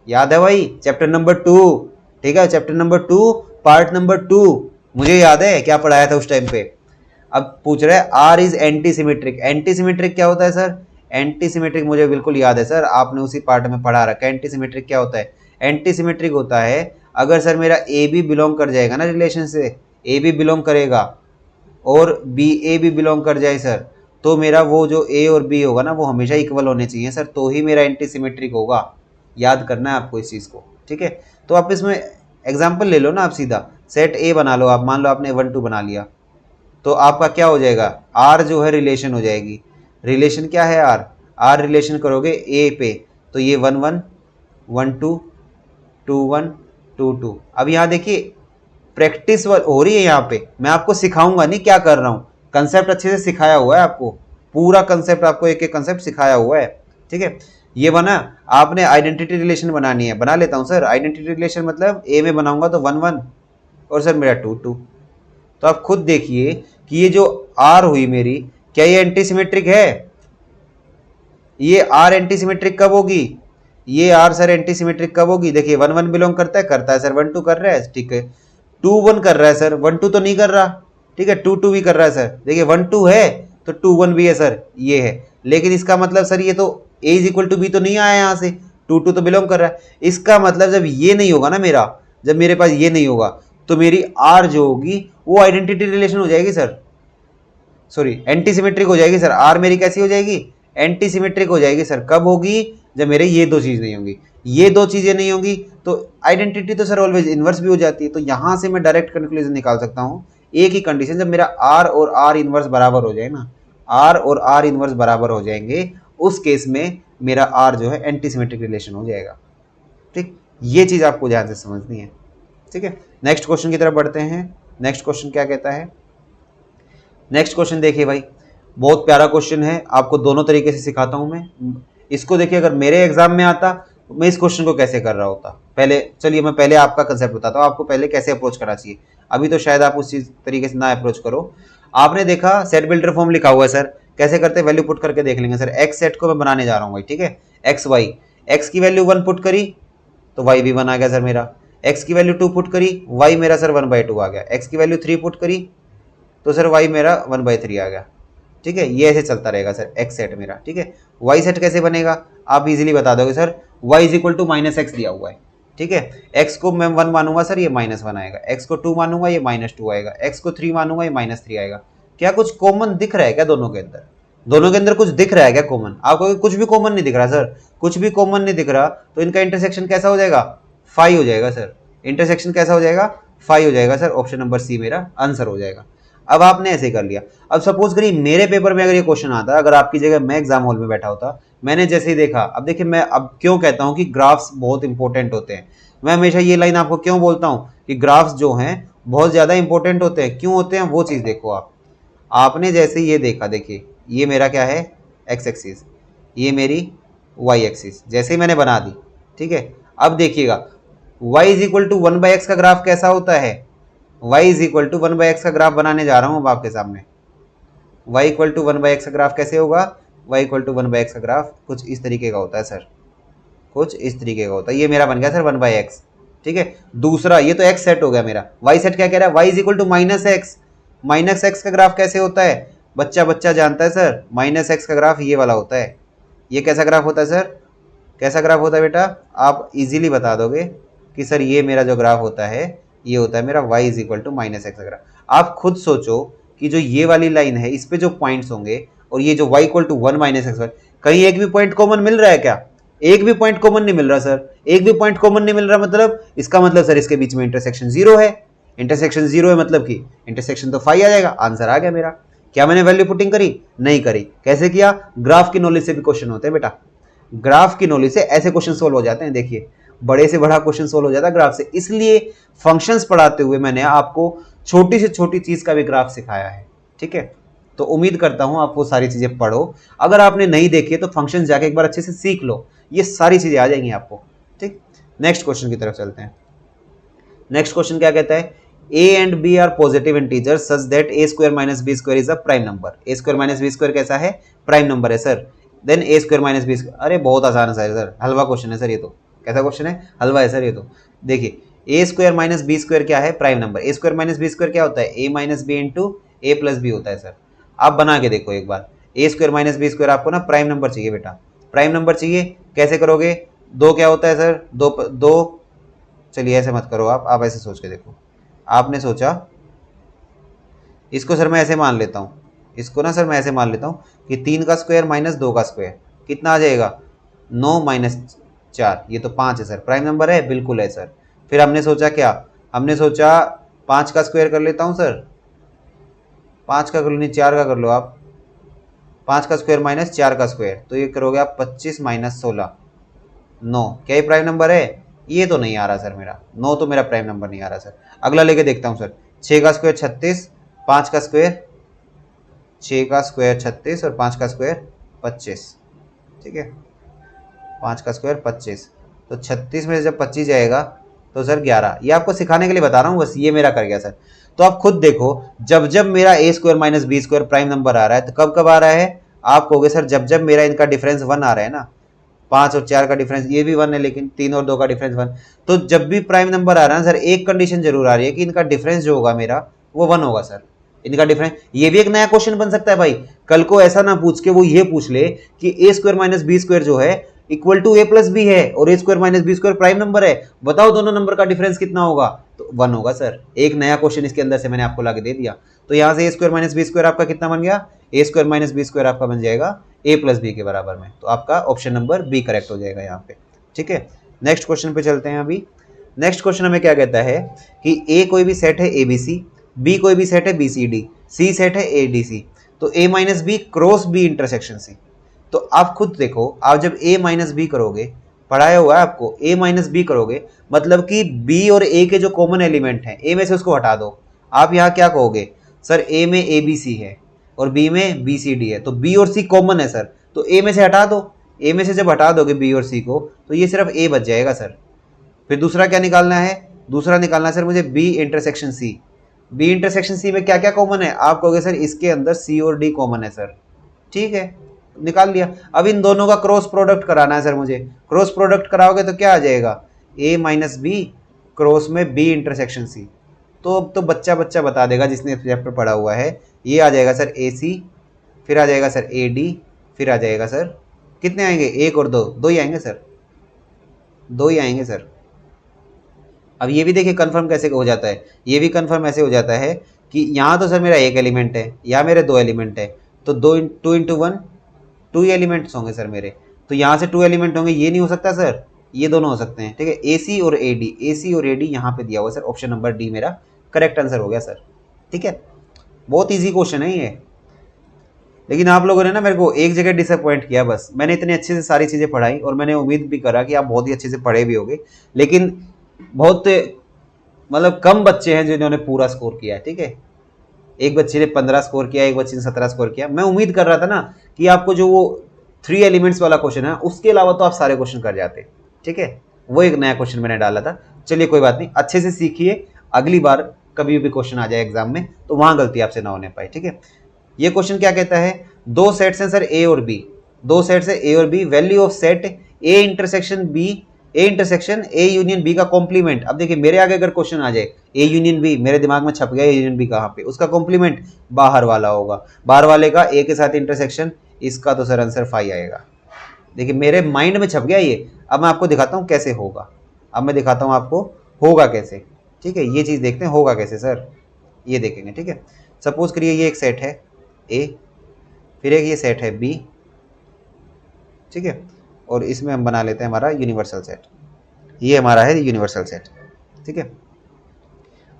याद है भाई, चैप्टर नंबर 2। ठीक है, चैप्टर नंबर 2 पार्ट नंबर 2 मुझे याद है क्या पढ़ाया था उस टाइम पे। अब पूछ रहा है R is anti symmetric. Anti symmetric क्या होता है सर, एंटी सिमेट्रिक मुझे बिल्कुल याद है सर, आपने उसी पार्ट में पढ़ा रखा है। एंटी सिमेट्रिक क्या होता है, एंटी सिमेट्रिक होता है अगर सर मेरा ए भी बिलोंग कर जाएगा ना रिलेशन से, ए भी बिलोंग करेगा और बी ए भी बिलोंग कर जाए सर, तो मेरा वो जो ए और बी होगा ना वो हमेशा इक्वल होने चाहिए सर, तो ही मेरा एंटी सिमेट्रिक होगा। याद करना है आपको इस चीज़ को। ठीक है, तो आप इसमें एग्जाम्पल ले लो ना, आप सीधा सेट ए बना लो, आप मान लो आपने 1 2 बना लिया, तो आपका क्या हो जाएगा, आर जो है रिलेशन हो जाएगी। रिलेशन क्या है, आर रिलेशन करोगे ए पे तो ये 1 1 1 2 2 1 2 2। अब यहाँ देखिए प्रैक्टिस हो रही है, यहाँ पे मैं आपको सिखाऊंगा नहीं क्या कर रहा हूँ, कंसेप्ट अच्छे से सिखाया हुआ है आपको, पूरा कंसेप्ट आपको एक एक कंसेप्ट सिखाया हुआ है। ठीक है, ये बना, आपने आइडेंटिटी रिलेशन बनानी है, बना लेता हूँ सर। आइडेंटिटी रिलेशन मतलब ए में बनाऊंगा तो 1 1 और सर मेरा 2 2। तो आप खुद देखिए कि ये जो आर हुई मेरी, क्या ये एंटी सिमेट्रिक है, ये आर एंटी सिमेट्रिक कब होगी, ये आर सर एंटी सिमेट्रिक कब होगी, देखिए 1 1 बिलोंग करता है सर, 1 2 कर रहा है, ठीक है, 2 1 कर रहा है सर, 1 2 तो नहीं कर रहा। ठीक है, 2 2 भी कर रहा है सर, देखिए 1 2 है तो 2 1 भी है सर, ये है। लेकिन इसका मतलब सर ये तो a is equal to B तो नहीं आया यहाँ से, 2 2 तो बिलोंग कर रहा है। इसका मतलब जब ये नहीं होगा ना मेरा, जब मेरे पास ये नहीं होगा तो मेरी आर जो होगी वो आइडेंटिटी रिलेशन हो जाएगी सर, सॉरी एंटी सिमेट्रिक हो जाएगी सर। आर मेरी कैसी हो जाएगी, एंटी सिमेट्रिक हो जाएगी सर। कब होगी, जब मेरे ये दो चीज नहीं होंगी, ये दो चीजें नहीं होंगी तो आइडेंटिटी तो सर ऑलवेज इनवर्स भी हो जाती है। तो यहां से मैं डायरेक्ट कंक्लूजन निकाल सकता हूं एक ही कंडीशन, जब मेरा आर और आर इनवर्स बराबर हो जाए ना, आर और आर इनवर्स बराबर हो जाएंगे, उस केस में मेरा आर जो है एंटी सिमेट्रिक रिलेशन हो जाएगा। ठीक, ये चीज आपको ध्यान से समझनी है। ठीक है, नेक्स्ट क्वेश्चन की तरफ बढ़ते हैं। नेक्स्ट क्वेश्चन क्या कहता है? नेक्स्ट क्वेश्चन देखिए भाई, बहुत प्यारा क्वेश्चन है, आपको दोनों तरीके से सिखाता हूं मैं इसको। देखिए, अगर मेरे एग्जाम में आता तो मैं इस क्वेश्चन को कैसे कर रहा होता। पहले चलिए मैं पहले आपका कंसेप्ट बताता हूँ, आपको पहले कैसे अप्रोच करना चाहिए। अभी तो शायद आप उस चीज तरीके से ना अप्रोच करो। आपने देखा सेट बिल्डर फॉर्म लिखा हुआ है सर, कैसे करते हैं? वैल्यू पुट करके देख लेंगे सर। एक्स सेट को मैं बनाने जा रहा हूँ भाई, ठीक है, एक्स वाई, एक्स की वैल्यू 1 पुट करी तो वाई भी 1 आ गया सर मेरा। एक्स की वैल्यू 2 पुट करी, वाई मेरा सर 1/2 आ गया। एक्स की वैल्यू 3 पुट करी तो सर वाई मेरा 1/3 आ गया। ठीक है, ये ऐसे चलता रहेगा सर एक्स सेट मेरा। ठीक है, वाई सेट कैसे बनेगा? आप इजीली बता दोगे sir, Y is equal to -x दिया हुआ है। ठीक है, x को मैं 1 मानूंगा सर, ये -1 आएगा। x को 2 मानूंगा, ये -2 आएगा। x को 3 मानूंगा, ये -3 आएगा। क्या कुछ कॉमन दिख रहा है क्या दोनों के अंदर? दोनों के अंदर कुछ दिख रहा है क्या कॉमन? आपको कुछ भी कॉमन नहीं दिख रहा सर, कुछ भी कॉमन नहीं दिख रहा, तो इनका इंटरसेक्शन कैसा हो जाएगा? फाई हो जाएगा सर। इंटरसेक्शन कैसा हो जाएगा? फाई हो जाएगा सर। ऑप्शन नंबर सी मेरा आंसर हो जाएगा। अब आपने ऐसे कर लिया। अब सपोज करिए मेरे पेपर में अगर ये क्वेश्चन आता, अगर आपकी जगह मैं एग्जाम हॉल में बैठा होता, मैंने जैसे ही देखा, अब देखिए मैं अब क्यों कहता हूं कि ग्राफ्स बहुत इंपॉर्टेंट होते हैं। मैं हमेशा ये लाइन आपको क्यों बोलता हूं कि ग्राफ्स जो हैं बहुत ज्यादा इंपॉर्टेंट होते हैं। क्यों होते हैं वो चीज देखो आप। आपने जैसे ये देखा, देखिए ये मेरा क्या है? एक्स एक्सिस, ये मेरी वाई एक्सिस, जैसे ही मैंने बना दी। ठीक है, अब देखिएगा y is equal to 1/x का ग्राफ कैसा होता है? y is equal to 1/x का ग्राफ बनाने जा रहा हूं अब आपके सामने। y इक्वल टू 1/x का ग्राफ कैसे होगा? y इक्वल टू 1/x का ग्राफ कुछ इस तरीके का होता है सर, कुछ इस तरीके का होता है। ये मेरा बन गया सर 1/x। ठीक है, दूसरा ये तो x सेट हो गया मेरा। y सेट क्या कह रहा है? y is equal to -x। -x का ग्राफ कैसे होता है? बच्चा जानता है सर, -x का ग्राफ ये वाला होता है। ये कैसा ग्राफ होता है सर? कैसा ग्राफ होता है बेटा? आप इजीली बता दोगे कि सर ये मेरा जो ग्राफ होता है, ये होता है मेरा y is equal to -x का ग्राफ। आप खुद सोचो कि जो ये वाली लाइन है, इस पे जो पॉइंट्स होंगे और ये जो y इक्वल टू 1 -x, कहीं एक भी पॉइंट कॉमन मिल रहा है क्या? एक भी पॉइंट कॉमन नहीं मिल रहा सर। एक भी पॉइंट कॉमन नहीं मिल रहा मतलब इसका मतलब सर इसके बीच में इंटरसेक्शन 0 है। इंटरसेक्शन 0 है मतलब कि इंटरसेक्शन तो फाई आ जाएगा। आंसर आ गया मेरा। क्या मैंने वैल्यू पुटिंग करी? नहीं करी। कैसे किया? ग्राफ की नॉलेज से भी क्वेश्चन होते हैं बेटा, ग्राफ की नॉलेज से ऐसे क्वेश्चन सोल्व हो जाते हैं। देखिए बड़े से बड़ा क्वेश्चन सोल्व हो जाता है ग्राफ से। इसलिए फंक्शंस पढ़ाते हुए मैंने आपको छोटी से छोटी चीज का भी ग्राफ सिखाया है। ठीक है, तो उम्मीद करता हूं आप वो सारी चीजें पढ़ो। अगर आपने नहीं देखी तो फंक्शन जाके एक बार अच्छे से सीख लो, ये सारी चीजें आ जाएंगी आपको। ठीक, नेक्स्ट क्वेश्चन की तरफ चलते हैं। नेक्स्ट क्वेश्चन क्या कहता है? a and b are positive integer such that a² - b² is a prime number. a² - b² कैसा है? प्राइम नंबर है सर। देन a² - b², अरे बहुत आसान है सर, हलवा क्वेश्चन है सर ये तो। कैसा क्वेश्चन है? हलवा है सर ये तो। देखिए a² - b² क्या है? Prime number. a² - b² क्या होता है? a - b into a + b होता है सर। आप बना के देखो एक बार। a² - b² आपको ना प्राइम नंबर चाहिए बेटा, प्राइम नंबर चाहिए। कैसे करोगे? दो क्या होता है सर? दो चलिए ऐसे मत करो आप ऐसे सोच के देखो। आपने सोचा इसको सर मैं ऐसे मान लेता हूँ, इसको ना सर मैं ऐसे मान लेता हूँ कि 3 का स्क्वायर - 2 का स्क्वायर कितना आ जाएगा? 9 - 4, ये तो 5 है सर। प्राइम नंबर है? बिल्कुल है सर। फिर हमने सोचा क्या? हमने सोचा 5 का स्क्वायर कर लेता हूँ सर। 5 का कर लो, नहीं 4 का कर लो आप। 5 का स्क्वायर - 4 का स्क्वायर, तो ये करोगे आप 25 - 16, 9। क्या ये प्राइम नंबर है? ये तो नहीं आ रहा सर मेरा, 9 तो मेरा प्राइम नंबर नहीं आ रहा सर। अगला लेके देखता हूँ सर। 6 का स्क्वायर 36, 5 का स्क्वायर 6 का स्क्वायर 36 और 5 का स्क्वायर 25। ठीक है, 5 का स्क्वायर 25, तो 36 में से जब 25 जाएगा तो सर 11। ये आपको सिखाने के लिए बता रहा हूँ बस, ये मेरा कर गया सर। तो आप खुद देखो, जब जब मेरा a² - b² प्राइम नंबर आ रहा है तो कब कब आ रहा है? आप कहोगे सर जब जब मेरा इनका डिफरेंस 1 आ रहा है ना, 5 और 4 का डिफरेंस, ये भी 1 है लेकिन 3 और 2 का डिफरेंस 1। तो जब भी प्राइम नंबर आ रहा है सर, एक कंडीशन जरूर आ रही है कि इनका डिफरेंस जो होगा मेरा वो 1 होगा सर। इनका डिफरेंस, ये भी एक नया क्वेश्चन बन सकता है भाई। कल को ऐसा ना पूछ के वो ये पूछ ले कि a² - b² जो है इक्वल टू a + b है और a² - b² प्राइम नंबर है, बताओ दोनों नंबर का डिफरेंस कितना होगा? तो 1 होगा सर। एक नया क्वेश्चन इसके अंदर से मैंने आपको लाके दे दिया। तो यहां से a² - b² आपका कितना बन गया? a² - b² आपका बन जाएगा a + b के बराबर में। तो आपका ऑप्शन नंबर बी करेक्ट हो जाएगा यहाँ पे। ठीक है, नेक्स्ट क्वेश्चन पे चलते हैं। अभी नेक्स्ट क्वेश्चन हमें क्या कहता है कि a कोई भी सेट है abc, बी कोई भी सेट है B C D, C set है ए डी सी, तो A minus B cross B intersection C. तो आप खुद देखो, आप जब ए माइनस बी करोगे, पढ़ाया हुआ है आपको, ए माइनस बी करोगे मतलब कि बी और ए के जो कॉमन एलिमेंट हैं ए में से उसको हटा दो। आप यहाँ क्या कहोगे, सर ए में ए बी सी है और बी में बी सी डी है, तो बी और सी कॉमन है सर, तो ए में से हटा दो। ए में से जब हटा दोगे बी और सी को तो ये सिर्फ ए बच जाएगा सर। फिर दूसरा क्या निकालना है, दूसरा निकालना है सर मुझे B intersection C. B intersection C में क्या क्या कॉमन है, आप कहोगे सर इसके अंदर सी और डी कॉमन है सर, ठीक है निकाल लिया। अब इन दोनों का क्रॉस प्रोडक्ट कराना है सर मुझे, क्रॉस प्रोडक्ट कराओगे तो क्या आ जाएगा, ए माइनस बी क्रॉस में बी इंटरसेक्शन सी। तो बच्चा बच्चा बता देगा जिसने चैप्टर पढ़ा हुआ है, ये आ जाएगा सर ए सी, फिर आ जाएगा सर ए डी, फिर आ जाएगा सर कितने आएंगे, एक और दो, दो ही आएंगे सर, दो ही आएंगे सर। अब ये भी देखिए कंफर्म कैसे हो जाता है, ये भी कंफर्म ऐसे हो जाता है कि यहाँ तो सर मेरा एक एलिमेंट है, यहाँ मेरे दो एलिमेंट है, तो two into one, two elements होंगे सर मेरे, तो यहाँ से टू एलिमेंट होंगे, ये नहीं हो सकता सर, ये दोनों हो सकते हैं, ठीक है। ए सी और ए डी, ए सी और ए डी यहाँ पे दिया हुआ सर, ऑप्शन नंबर डी मेरा करेक्ट आंसर हो गया सर, ठीक है। बहुत ईजी क्वेश्चन है ये, लेकिन आप लोगों ने ना मेरे को एक जगह डिसअपॉइंट किया बस। मैंने इतने अच्छे से सारी चीज़ें पढ़ाई और मैंने उम्मीद भी करा कि आप बहुत ही अच्छे से पढ़े भी होगे, लेकिन बहुत मतलब कम बच्चे हैं जिन्होंने पूरा स्कोर किया है, ठीक है। एक बच्चे ने 15 स्कोर किया, एक बच्चे ने 17 स्कोर किया। मैं उम्मीद कर रहा था ना कि आपको जो वो 3 एलिमेंट्स वाला क्वेश्चन है उसके अलावा तो आप सारे क्वेश्चन कर जाते, ठीक है। वो एक नया क्वेश्चन मैंने डाला था, चलिए कोई बात नहीं, अच्छे से सीखिए, अगली बार कभी भी क्वेश्चन आ जाए एग्जाम में तो वहां गलती आपसे ना होने पाए, ठीक है। ये क्वेश्चन क्या कहता है, दो सेट्स हैं सर ए और बी, दो सेट्स है ए और B, value of set A intersection B, A intersection A union B का कॉम्प्लीमेंट। अब देखिए मेरे आगे अगर क्वेश्चन आ जाए ए यूनियन बी, मेरे दिमाग में छप गया ए यूनियन बी कहाँ पे, उसका कॉम्प्लीमेंट बाहर वाला होगा, बाहर वाले का ए के साथ इंटरसेक्शन, इसका तो सर आंसर 5 आएगा। देखिए मेरे माइंड में छप गया ये, अब मैं आपको दिखाता हूँ कैसे होगा, अब मैं दिखाता हूँ आपको होगा कैसे, ठीक है। ये चीज़ देखते हैं होगा कैसे सर, ये देखेंगे, ठीक है। सपोज करिए ये एक सेट है ए, फिर एक ये सेट है बी, ठीक है, और इसमें हम बना लेते हैं हमारा यूनिवर्सल सेट, ये हमारा है यूनिवर्सल सेट, ठीक है।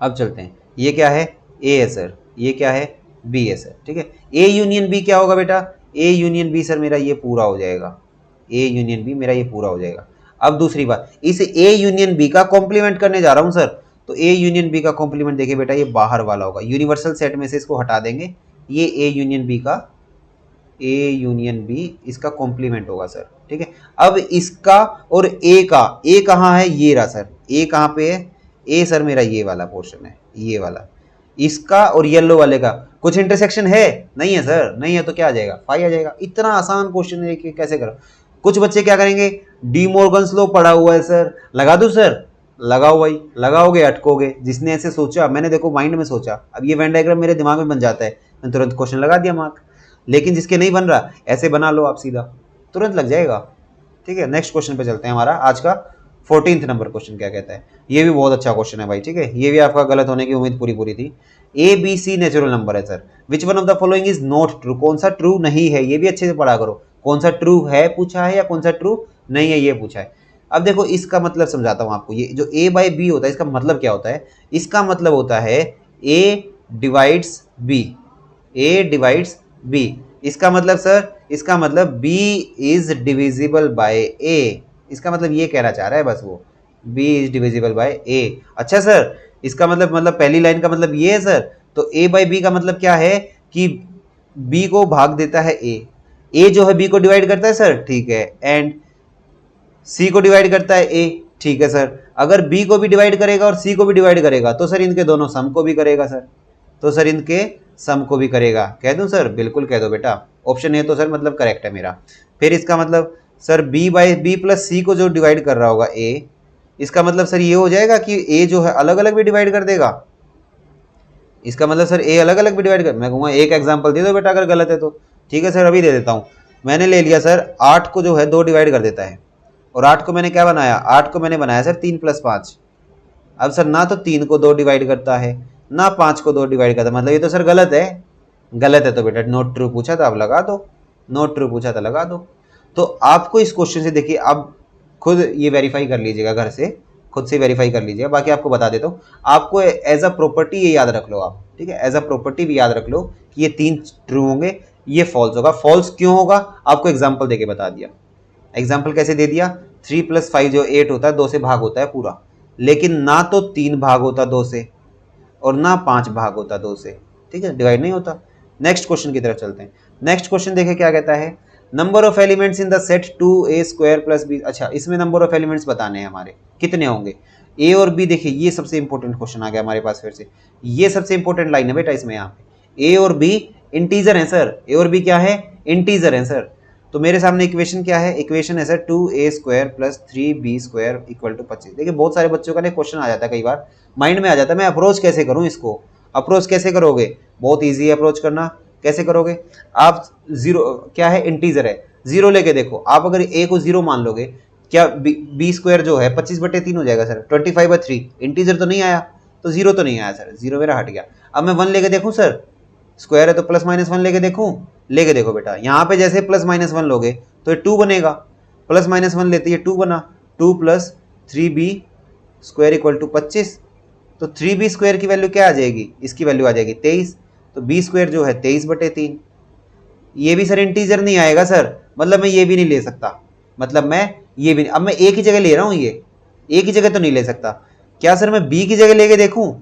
अब चलते हैं, ये क्या है ए है सर, ये क्या है बी है सर, ठीक है। ए यूनियन बी क्या होगा बेटा, ए यूनियन बी सर मेरा ये पूरा हो जाएगा, ए यूनियन बी मेरा ये पूरा हो जाएगा। अब दूसरी बात, इस ए यूनियन बी का कॉम्प्लीमेंट करने जा रहा हूं सर, तो ए यूनियन बी का कॉम्प्लीमेंट देखिए बेटा ये बाहर वाला होगा, यूनिवर्सल सेट में से इसको हटा देंगे, ये ए यूनियन बी का, ए यूनियन बी इसका कॉम्प्लीमेंट होगा सर, ठीक है। अब इसका और ए का, ए कहाँ है, ये रहा सर, ए कहाँ पे है, ए सर मेरा ये वाला पोर्शन है, ये वाला, इसका और येलो वाले का कुछ इंटरसेक्शन है, नहीं है सर, नहीं है तो क्या आ जाएगा 5 आ जाएगा। इतना आसान क्वेश्चन है कि कैसे करो। कुछ बच्चे क्या करेंगे, डी मॉर्गन्स लॉ पढ़ा हुआ है सर, लगा दूं सर, लगाओ भाई, लगाओगे अटकोगे। जिसने ऐसे सोचा, मैंने देखो माइंड में सोचा, अब ये वेन डायग्राम मेरे दिमाग में बन जाता है, मैंने तुरंत क्वेश्चन लगा दिया मार्क। लेकिन जिसके नहीं बन रहा, ऐसे बना लो आप सीधा, तुरंत लग जाएगा, ठीक है। नेक्स्ट क्वेश्चन पे चलते हैं, हमारा आज का 14th नंबर क्वेश्चन क्या कहता है। ये भी बहुत अच्छा क्वेश्चन है भाई, ठीक है, ये भी आपका गलत होने की उम्मीद पूरी पूरी थी। A B C natural number है sir, which one of the following is not true, कौन सा ट्रू नहीं है, ये भी अच्छे से पढ़ा करो, कौन सा ट्रू है पूछा है या कौन सा ट्रू नहीं है ये पूछा है। अब देखो इसका मतलब समझाता हूं आपको, ये जो ए बाई बी होता है इसका मतलब क्या होता है, इसका मतलब होता है A divides B, A divides B, इसका मतलब सर, इसका मतलब b is divisible by a, इसका मतलब ये कहना चाह रहा है बस वो, b is divisible by a। अच्छा सर, इसका मतलब पहली लाइन का मतलब ये है सर, तो a बाई बी का मतलब क्या है कि b को भाग देता है a जो है b को डिवाइड करता है सर, ठीक है, एंड c को डिवाइड करता है a, ठीक है सर। अगर b को भी डिवाइड करेगा और c को भी डिवाइड करेगा तो सर इनके दोनों सम को भी करेगा सर, तो सर इनके सम को भी करेगा, कह दूं सर, बिल्कुल कह दो बेटा, ऑप्शन ए तो सर मतलब करेक्ट है मेरा। फिर इसका मतलब sir b by B plus C को जो डिवाइड कर रहा होगा a, इसका मतलब सर ये हो जाएगा कि a जो है अलग अलग भी डिवाइड कर देगा, इसका मतलब सर a अलग अलग भी डिवाइड कर, मैं कहूँगा एक एग्जाम्पल दे दो बेटा अगर गलत है तो, ठीक है सर अभी दे देता हूँ। मैंने ले लिया सर 8 को जो है 2 डिवाइड कर देता है, और 8 को मैंने क्या बनाया, 8 को मैंने बनाया सर 3 + 5। अब सर ना तो 3 को 2 डिवाइड करता है ना 5 को 2 डिवाइड करता, मतलब ये तो सर गलत है, गलत है तो बेटा नोट ट्रू पूछा था अब लगा दो, नोट ट्रू पूछा था लगा दो। तो आपको इस क्वेश्चन से देखिए आप खुद ये वेरीफाई कर लीजिएगा घर से, खुद से वेरीफाई कर लीजिए, बाकी आपको बता देता हूँ। आपको एज अ प्रॉपर्टी ये याद रख लो आप, ठीक है, एज अ प्रॉपर्टी भी याद रख लो कि ये 3 ट्रू होंगे, ये फॉल्स होगा। फॉल्स क्यों होगा आपको एग्जाम्पल देके बता दिया। एग्जाम्पल कैसे दे दिया, 3 + 5 जो 8 होता है 2 से भाग होता है पूरा, लेकिन ना तो 3 भाग होता 2 से और ना 5 भाग होता 2 से, ठीक है, डिवाइड नहीं होता। नेक्स्ट क्वेश्चन की तरफ चलते हैं। नेक्स्ट क्वेश्चन देखें क्या कहता है, number of elements in the set 2a² + b। अच्छा, इसमें नंबर ऑफ एलिमेंट्स बताने हैं हमारे, कितने होंगे ए और बी। देखिए ये सबसे इंपॉर्टेंट क्वेश्चन आ गया हमारे पास फिर से, ये सबसे इंपॉर्टेंट लाइन है बेटा इसमें। यहाँ पे ए और बी इंटीजर है सर, ए और बी क्या है, इंटीजर है सर। तो मेरे सामने इक्वेशन क्या है, इक्वेशन है सर 2a² + 3b² = 25। देखिए बहुत सारे बच्चों का ना क्वेश्चन आ जाता है, कई बार माइंड में आ जाता है मैं अप्रोच कैसे करूं इसको। अप्रोच कैसे करोगे, बहुत ईजी है अप्रोच करना। कैसे करोगे आप, जीरो क्या है, इंटीजर है, जीरो लेके देखो आप। अगर ए को जीरो मान लोगे, क्या b² जो है 25/3 हो जाएगा सर, 25/3। इंटीजर तो नहीं आया, तो जीरो तो नहीं आया सर, जीरो मेरा हट गया। अब मैं 1 लेके देखूं सर, स्क्वायर है तो +-1 लेके देखूं, लेके देखो बेटा। यहाँ पे जैसे +-1 लोगे तो ये 2 बनेगा, +-1 लेते ये 2 बना, 2 + 3b² = 25। तो 3b² की वैल्यू क्या आ जाएगी, इसकी वैल्यू आ जाएगी 23। तो b² जो है 23/3। ये भी सर इंटीजर नहीं आएगा सर, मतलब मैं ये भी नहीं ले सकता, मतलब मैं ये भी, अब मैं ए की जगह ले रहा हूँ, ये ए की जगह तो नहीं ले सकता। क्या सर मैं बी की जगह लेके देखूं,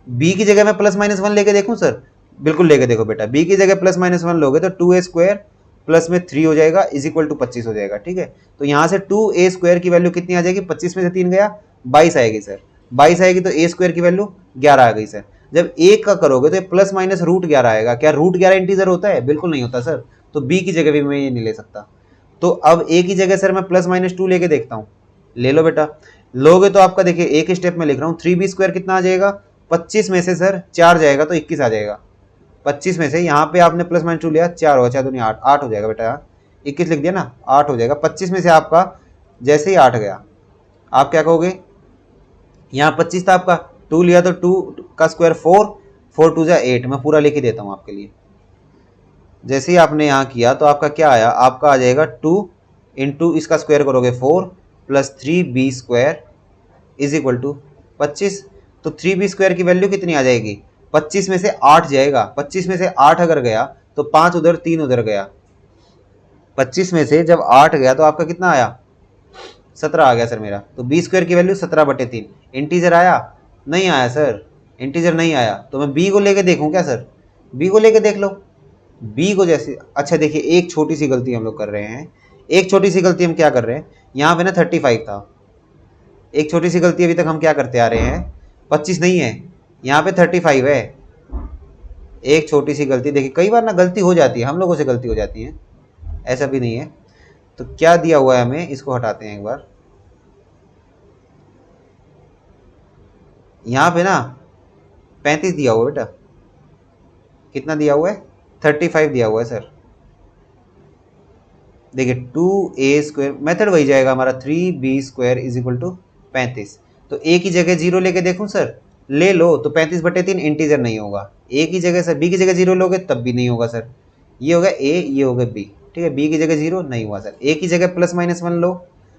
बी की जगह मैं +-1 लेके देखूं सर, बिल्कुल लेके देखो बेटा। बी की जगह +-1 लोगे तो 2a² प्लस में 3 हो जाएगा = 25 हो जाएगा, ठीक है। तो यहाँ से 2a² की वैल्यू कितनी आ जाएगी, 25 में से 3 गया 22 आएगी सर, 22 आएगी। तो a² की वैल्यू 11 आ गई सर। जब एक का करोगे तो ये +-√11 आएगा। क्या √11 इंटीजर होता है, बिल्कुल नहीं होता सर। तो बी की जगह भी मैं ये नहीं ले सकता। तो अब ए की जगह सर मैं +-2 लेके देखता हूँ, ले लो बेटा। लोगे तो आपका देखिए एक स्टेप में लिख रहा हूँ, 3b² कितना आ जाएगा, 25 में से सर 4 जाएगा तो 21 आ जाएगा। 25 में से यहाँ पे आपने +-2 लिया, 4 होगा, 4 दूनी 8, 8 हो जाएगा बेटा। यहाँ 21 लिख दिया ना, 8 हो जाएगा। 25 में से आपका जैसे ही 8 गया, आप क्या कहोगे, यहाँ 25 था आपका, 2 लिया तो 2 का स्क्वायर 4, 4 2 = 8। मैं पूरा लिख ही देता हूँ आपके लिए। जैसे ही आपने यहाँ किया तो आपका क्या आया, आपका आ जाएगा 2 × इसका स्क्वायर करोगे 4 + 3b² = 25। तो 3b² की वैल्यू कितनी आ जाएगी, 25 में से 8 जाएगा। 25 में से 8 अगर गया तो 5 उधर 3 उधर गया। 25 में से जब 8 गया तो आपका कितना आया, 17 आ गया सर मेरा। तो b² की वैल्यू 17/3। इंटीजर आया, नहीं आया सर, इंटीजर नहीं आया। तो मैं b को लेके देखूं क्या सर, b को लेके देख लो। b को जैसे, अच्छा देखिए एक छोटी सी गलती हम लोग कर रहे हैं। एक छोटी सी गलती हम क्या कर रहे हैं, यहाँ पे ना 35 था, एक छोटी सी गलती अभी तक हम क्या करते आ रहे हैं, 25 नहीं है, यहाँ पे 35 है। एक छोटी सी गलती, देखिए कई बार ना गलती हो जाती है, हम लोगों से गलती हो जाती है, ऐसा भी नहीं है। तो क्या दिया हुआ है हमें, इसको हटाते हैं एक बार। यहाँ पे ना 35 दिया हुआ है बेटा, कितना दिया हुआ है, 35 दिया हुआ है सर। देखिए 2a², मेथड वही जाएगा हमारा, 3b² = 35। तो a की जगह 0 लेके देखूं सर, ले लो तो 35/3 इंटीजर नहीं होगा। a की जगह सर, b की जगह 0 लोगे तब भी नहीं होगा सर। ये होगा a, ये होगा b, ठीक है। b की जगह 0 नहीं हुआ सर। a की जगह +-1 लो,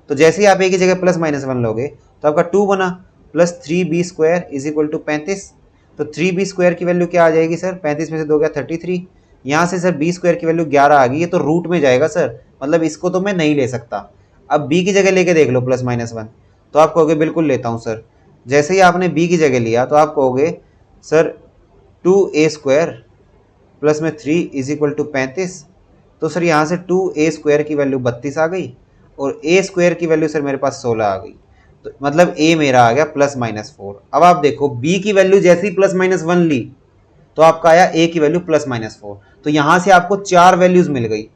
तो जैसे ही आप a की जगह +-1 लोगे तो आपका 2 बना, + 3b² = 35। तो 3b² की वैल्यू क्या आ जाएगी सर, 35 में से 2 गया 33। यहाँ से सर b² की वैल्यू 11 आ गई, ये तो रूट में जाएगा सर, मतलब इसको तो मैं नहीं ले सकता। अब b की जगह लेके देख लो +-1, तो आप कहोगे बिल्कुल लेता हूँ सर। जैसे ही आपने b की जगह लिया तो आप कहोगे सर 2a² प्लस में 3 = 35। तो सर यहाँ से 2a² की वैल्यू 32 आ गई और a² की वैल्यू सर मेरे पास 16 आ गई। तो मतलब a मेरा आ गया +-4। अब आप देखो b की वैल्यू जैसे ही +-1 ली तो आपका आया a की वैल्यू +-4। तो यहाँ से आपको 4 वैल्यूज मिल गई,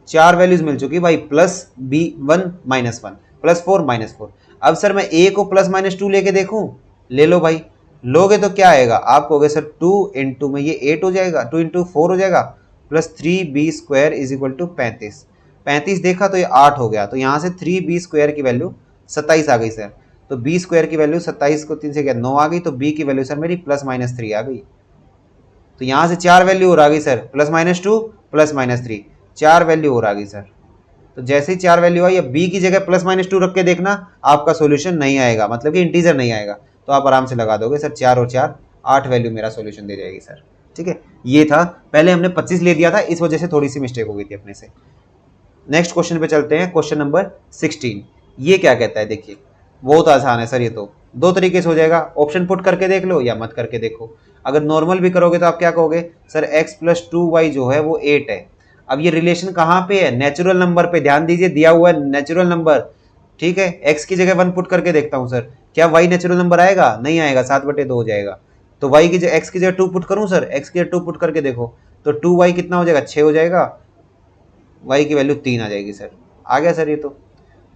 4 वैल्यूज मिल चुकी भाई, +b1 -1 +4 -4। अब सर मैं a को +-2 लेके देखूं, ले लो भाई। लोगे तो क्या आएगा, आप कहोगे सर 2 × में ये 8 हो जाएगा, 2 × 4 हो जाएगा, + 3b² = 35। 35 देखा तो ये 8 हो गया। तो यहाँ से 3b² की वैल्यू 27 आ गई सर। तो b² की वैल्यू 27 को 3 से क्या 9 आ गई। तो b की वैल्यू सर मेरी +-3 आ गई। तो यहाँ से 4 वैल्यू और आ गई सर, +-2 +-3, 4 वैल्यू और आ गई सर। तो जैसे ही 4 वैल्यू आई, या बी की जगह +-2 रख के देखना, आपका सोल्यूशन नहीं आएगा, मतलब कि इंटीजर नहीं आएगा, तो आप आराम से लगा दोगे सर 4 और 4 8 वैल्यू मेरा सोल्यूशन दे जाएगी सर। ठीक है, ये था, पहले हमने 25 ले दिया था, इस वजह से थोड़ी सी मिस्टेक हो गई थी अपने से। नेक्स्ट क्वेश्चन पे चलते हैं, क्वेश्चन नंबर 16। ये क्या कहता है, देखिए बहुत आसान है सर, ये तो 2 तरीके से हो जाएगा, ऑप्शन पुट करके देख लो या मत करके देखो। अगर नॉर्मल भी करोगे तो आप क्या कहोगे सर, x + 2y जो है वो 8 है। अब ये रिलेशन कहाँ पे है, नेचुरल नंबर पे, ध्यान दीजिए दिया हुआ है नेचुरल नंबर। ठीक है, x की जगह 1 पुट करके देखता हूँ सर, क्या y नेचुरल नंबर आएगा, नहीं आएगा, 7/2 हो जाएगा। तो y की जगह x की जगह 2 पुट करूँ सर, x की जगह 2 पुट करके देखो, तो 2y कितना हो जाएगा, 6 हो जाएगा, y की वैल्यू 3 आ जाएगी सर। आ गया सर ये तो।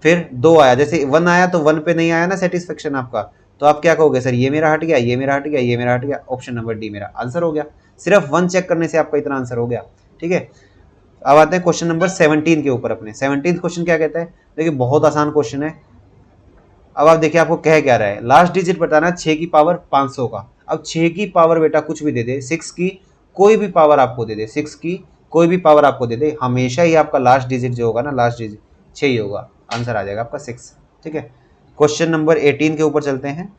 फिर 2 आया, जैसे 1 आया तो 1 पे नहीं आया ना सेटिस्फेक्शन आपका, तो आप क्या कहोगे सर, ये मेरा हट गया, ये मेरा हट गया, ये मेरा हट गया, ऑप्शन नंबर डी मेरा आंसर हो गया। सिर्फ 1 चेक करने से आपका इतना आंसर हो गया। ठीक है, अब आते हैं क्वेश्चन नंबर 17 के ऊपर अपने। 17 क्वेश्चन क्या कहता है, देखिए बहुत आसान क्वेश्चन है। अब आप देखिए आपको कह क्या रहा है, लास्ट डिजिट बताना 6 की पावर 500 का। अब 6 की पावर बेटा कुछ भी दे दे, 6 की कोई भी पावर आपको दे दे, 6 की कोई भी पावर आपको दे दे, हमेशा ही आपका लास्ट डिजिट जो होगा ना, लास्ट डिजिट 6 ही होगा, आंसर आ जाएगा आपका 6। ठीक है, क्वेश्चन नंबर 18 के ऊपर चलते हैं।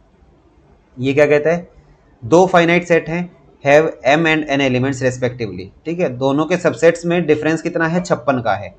ये क्या कहता है, 2 फाइनाइट सेट हैं, have m and n elements respectively. ठीक है, दोनों के सबसेट्स में डिफरेंस कितना है, 56 का है।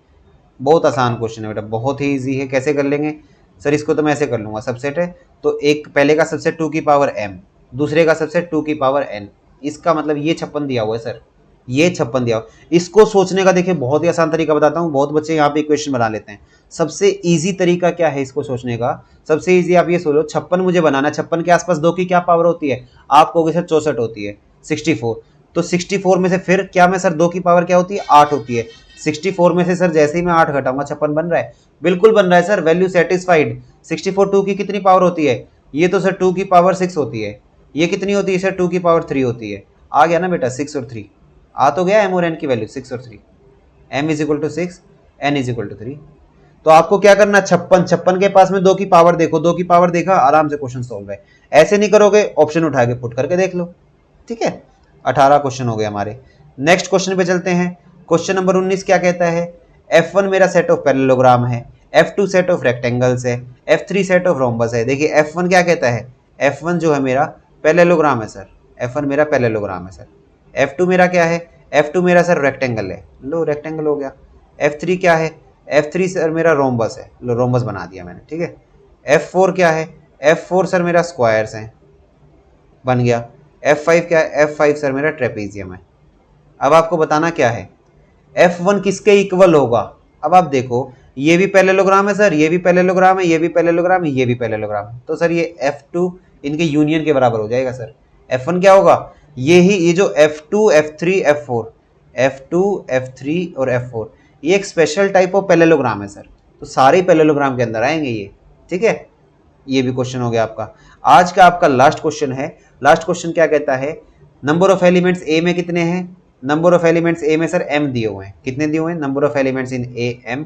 बहुत आसान क्वेश्चन है बेटा, बहुत ही इजी है। कैसे कर लेंगे सर, इसको तो मैं ऐसे कर लूंगा, सबसेट है तो एक पहले का सबसेट 2 की पावर m, दूसरे का सबसेट 2 की पावर n, इसका मतलब ये 56 दिया हुआ है सर, ये 56 दिया हुआ। इसको सोचने का देखिए बहुत ही आसान तरीका बताता हूँ, बहुत बच्चे यहाँ पे इक्वेशन बना लेते हैं। सबसे इजी तरीका क्या है इसको सोचने का, सबसे इजी आप ये सोचो, 56 मुझे बनाना, 56 के आसपास 2 की क्या पावर होती है, आप कहोगे सर 64 होती है, 64। तो 64 में से फिर क्या में सर 2 की पावर क्या होती है, 8 होती है। 64 में से सर जैसे ही मैं 8 घटाऊंगा 56 बन रहा है, बिल्कुल बन रहा है सर, वैल्यू सेटिस्फाइड। 64 2 की कितनी पावर होती है, ये तो सर 2 की पावर 6 होती है, ये कितनी होती है सर 2 की पावर 3 होती है। आ गया ना बेटा 6 और 3, आ तो गया m और n की वैल्यू 6 और 3, m = 6 n = 3। तो आपको क्या करना, 56 के पास में 2 की पावर देखो, 2 की पावर देखा, आराम से क्वेश्चन सॉल्व है। ऐसे नहीं करोगे, ऑप्शन उठा के पुट करके देख लो। ठीक है, 18 क्वेश्चन हो गए हमारे। नेक्स्ट क्वेश्चन पे चलते हैं, क्वेश्चन नंबर 19 क्या कहता है, f1 मेरा सेट ऑफ पैरेललोग्राम है, f2 सेट ऑफ रेक्टेंगल्स है, f3 सेट ऑफ रोम्बस है। देखिए f1 क्या कहता है, f1 जो है मेरा पैरेललोग्राम है सर, f1 मेरा पैरेललोग्राम है सर। f2 मेरा क्या है, f2 मेरा सर रेक्टेंगल है, लो रेक्टेंगल हो गया। f3 क्या है, f3 सर मेरा रोम्बस है, लो रोम्बस बना दिया मैंने। ठीक है, f4 क्या है, f4 सर मेरा स्क्वायर्स हैं, बन गया। f5 क्या है, f5 सर मेरा ट्रेपीजियम है। अब आपको बताना क्या है, f1 किसके इक्वल होगा। अब आप देखो, ये भी पैरेललोग्राम है सर, ये भी पैरेललोग्राम है, ये भी पैरेललोग्राम है, ये भी पैरेललोग्राम है, तो सर ये f2 इनके यूनियन के बराबर हो जाएगा सर। f1 क्या होगा, ये जो f2 f3 f4, f2 f3 और f4, ये एक स्पेशल टाइप ऑफ पैरेललोग्राम है सर, तो सारे पैरेललोग्राम के अंदर आएंगे ये। ठीक है, ये भी क्वेश्चन हो गया आपका। आज का आपका लास्ट क्वेश्चन है। लास्ट क्वेश्चन क्या कहता है, नंबर ऑफ एलिमेंट्स ए में कितने हैं, नंबर ऑफ एलिमेंट्स ए में सर m दिए हुए हैं, कितने दिए हुए हैं, number of elements in A m,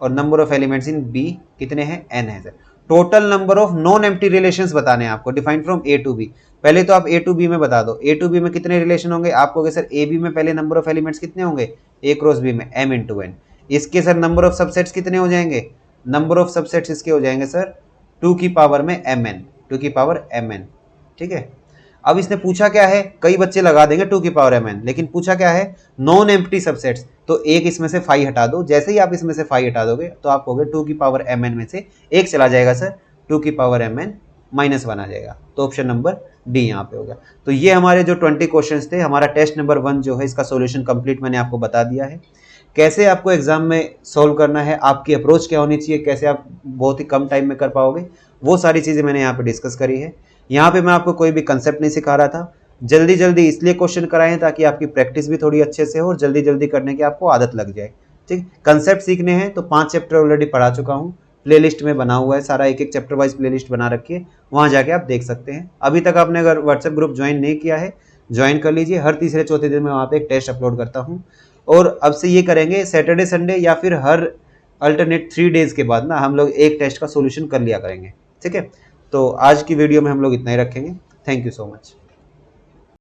और number of elements in B कितने हैं, n है sir. Total number of non empty relations बताने हैं आपको, defined from A to B. पहले तो आप ए टू बी में बता दो, ए टू बी में कितने रिलेशन होंगे, आप कहोगे सर ए बी में पहले नंबर ऑफ एलिमेंट्स कितने होंगे, ए क्रॉस बी में m × n। इसके सर नंबर ऑफ सबसेट्स कितने हो जाएंगे, नंबर ऑफ सबसेट्स इसके हो जाएंगे सर 2 की पावर में mn, 2 की पावर mn। ठीक है, अब इसने पूछा क्या है, कई बच्चे लगा देंगे 2 की पावर mn, लेकिन पूछा क्या है, नॉन एम्प्टी सबसेट्स, तो एक इसमें से 5 हटा दो। जैसे ही आप इसमें से 5 हटा दोगे तो आप कहोगे 2 की पावर mn में से एक चला जाएगा सर, 2 की पावर mn -1 आ जाएगा, तो ऑप्शन नंबर डी यहाँ पे हो गया। तो ये हमारे जो 20 क्वेश्चंस थे, हमारा टेस्ट नंबर 1 जो है इसका सॉल्यूशन कंप्लीट मैंने आपको बता दिया है। कैसे आपको एग्जाम में सॉल्व करना है, आपकी अप्रोच क्या होनी चाहिए, कैसे आप बहुत ही कम टाइम में कर पाओगे, वो सारी चीज़ें मैंने यहाँ पे डिस्कस करी है। यहाँ पे मैं आपको कोई भी कंसेप्ट नहीं सिखा रहा था, जल्दी जल्दी इसलिए क्वेश्चन कराएं ताकि आपकी प्रैक्टिस भी थोड़ी अच्छे से हो और जल्दी जल्दी करने की आपको आदत लग जाए। ठीक, कंसेप्ट सीखने हैं तो 5 चैप्टर ऑलरेडी पढ़ा चुका हूँ, प्लेलिस्ट में बना हुआ है सारा, एक एक चैप्टर वाइज प्लेलिस्ट बना रखी है, वहाँ जाके आप देख सकते हैं। अभी तक आपने अगर व्हाट्सएप ग्रुप ज्वाइन नहीं किया है, ज्वाइन कर लीजिए। हर तीसरे चौथे दिन में वहाँ पे एक टेस्ट अपलोड करता हूँ, और अब से ये करेंगे सैटरडे संडे या फिर हर अल्टरनेट 3 डेज के बाद ना हम लोग एक टेस्ट का सोल्यूशन कर लिया करेंगे। ठीक है, तो आज की वीडियो में हम लोग इतना ही रखेंगे। Thank you so much.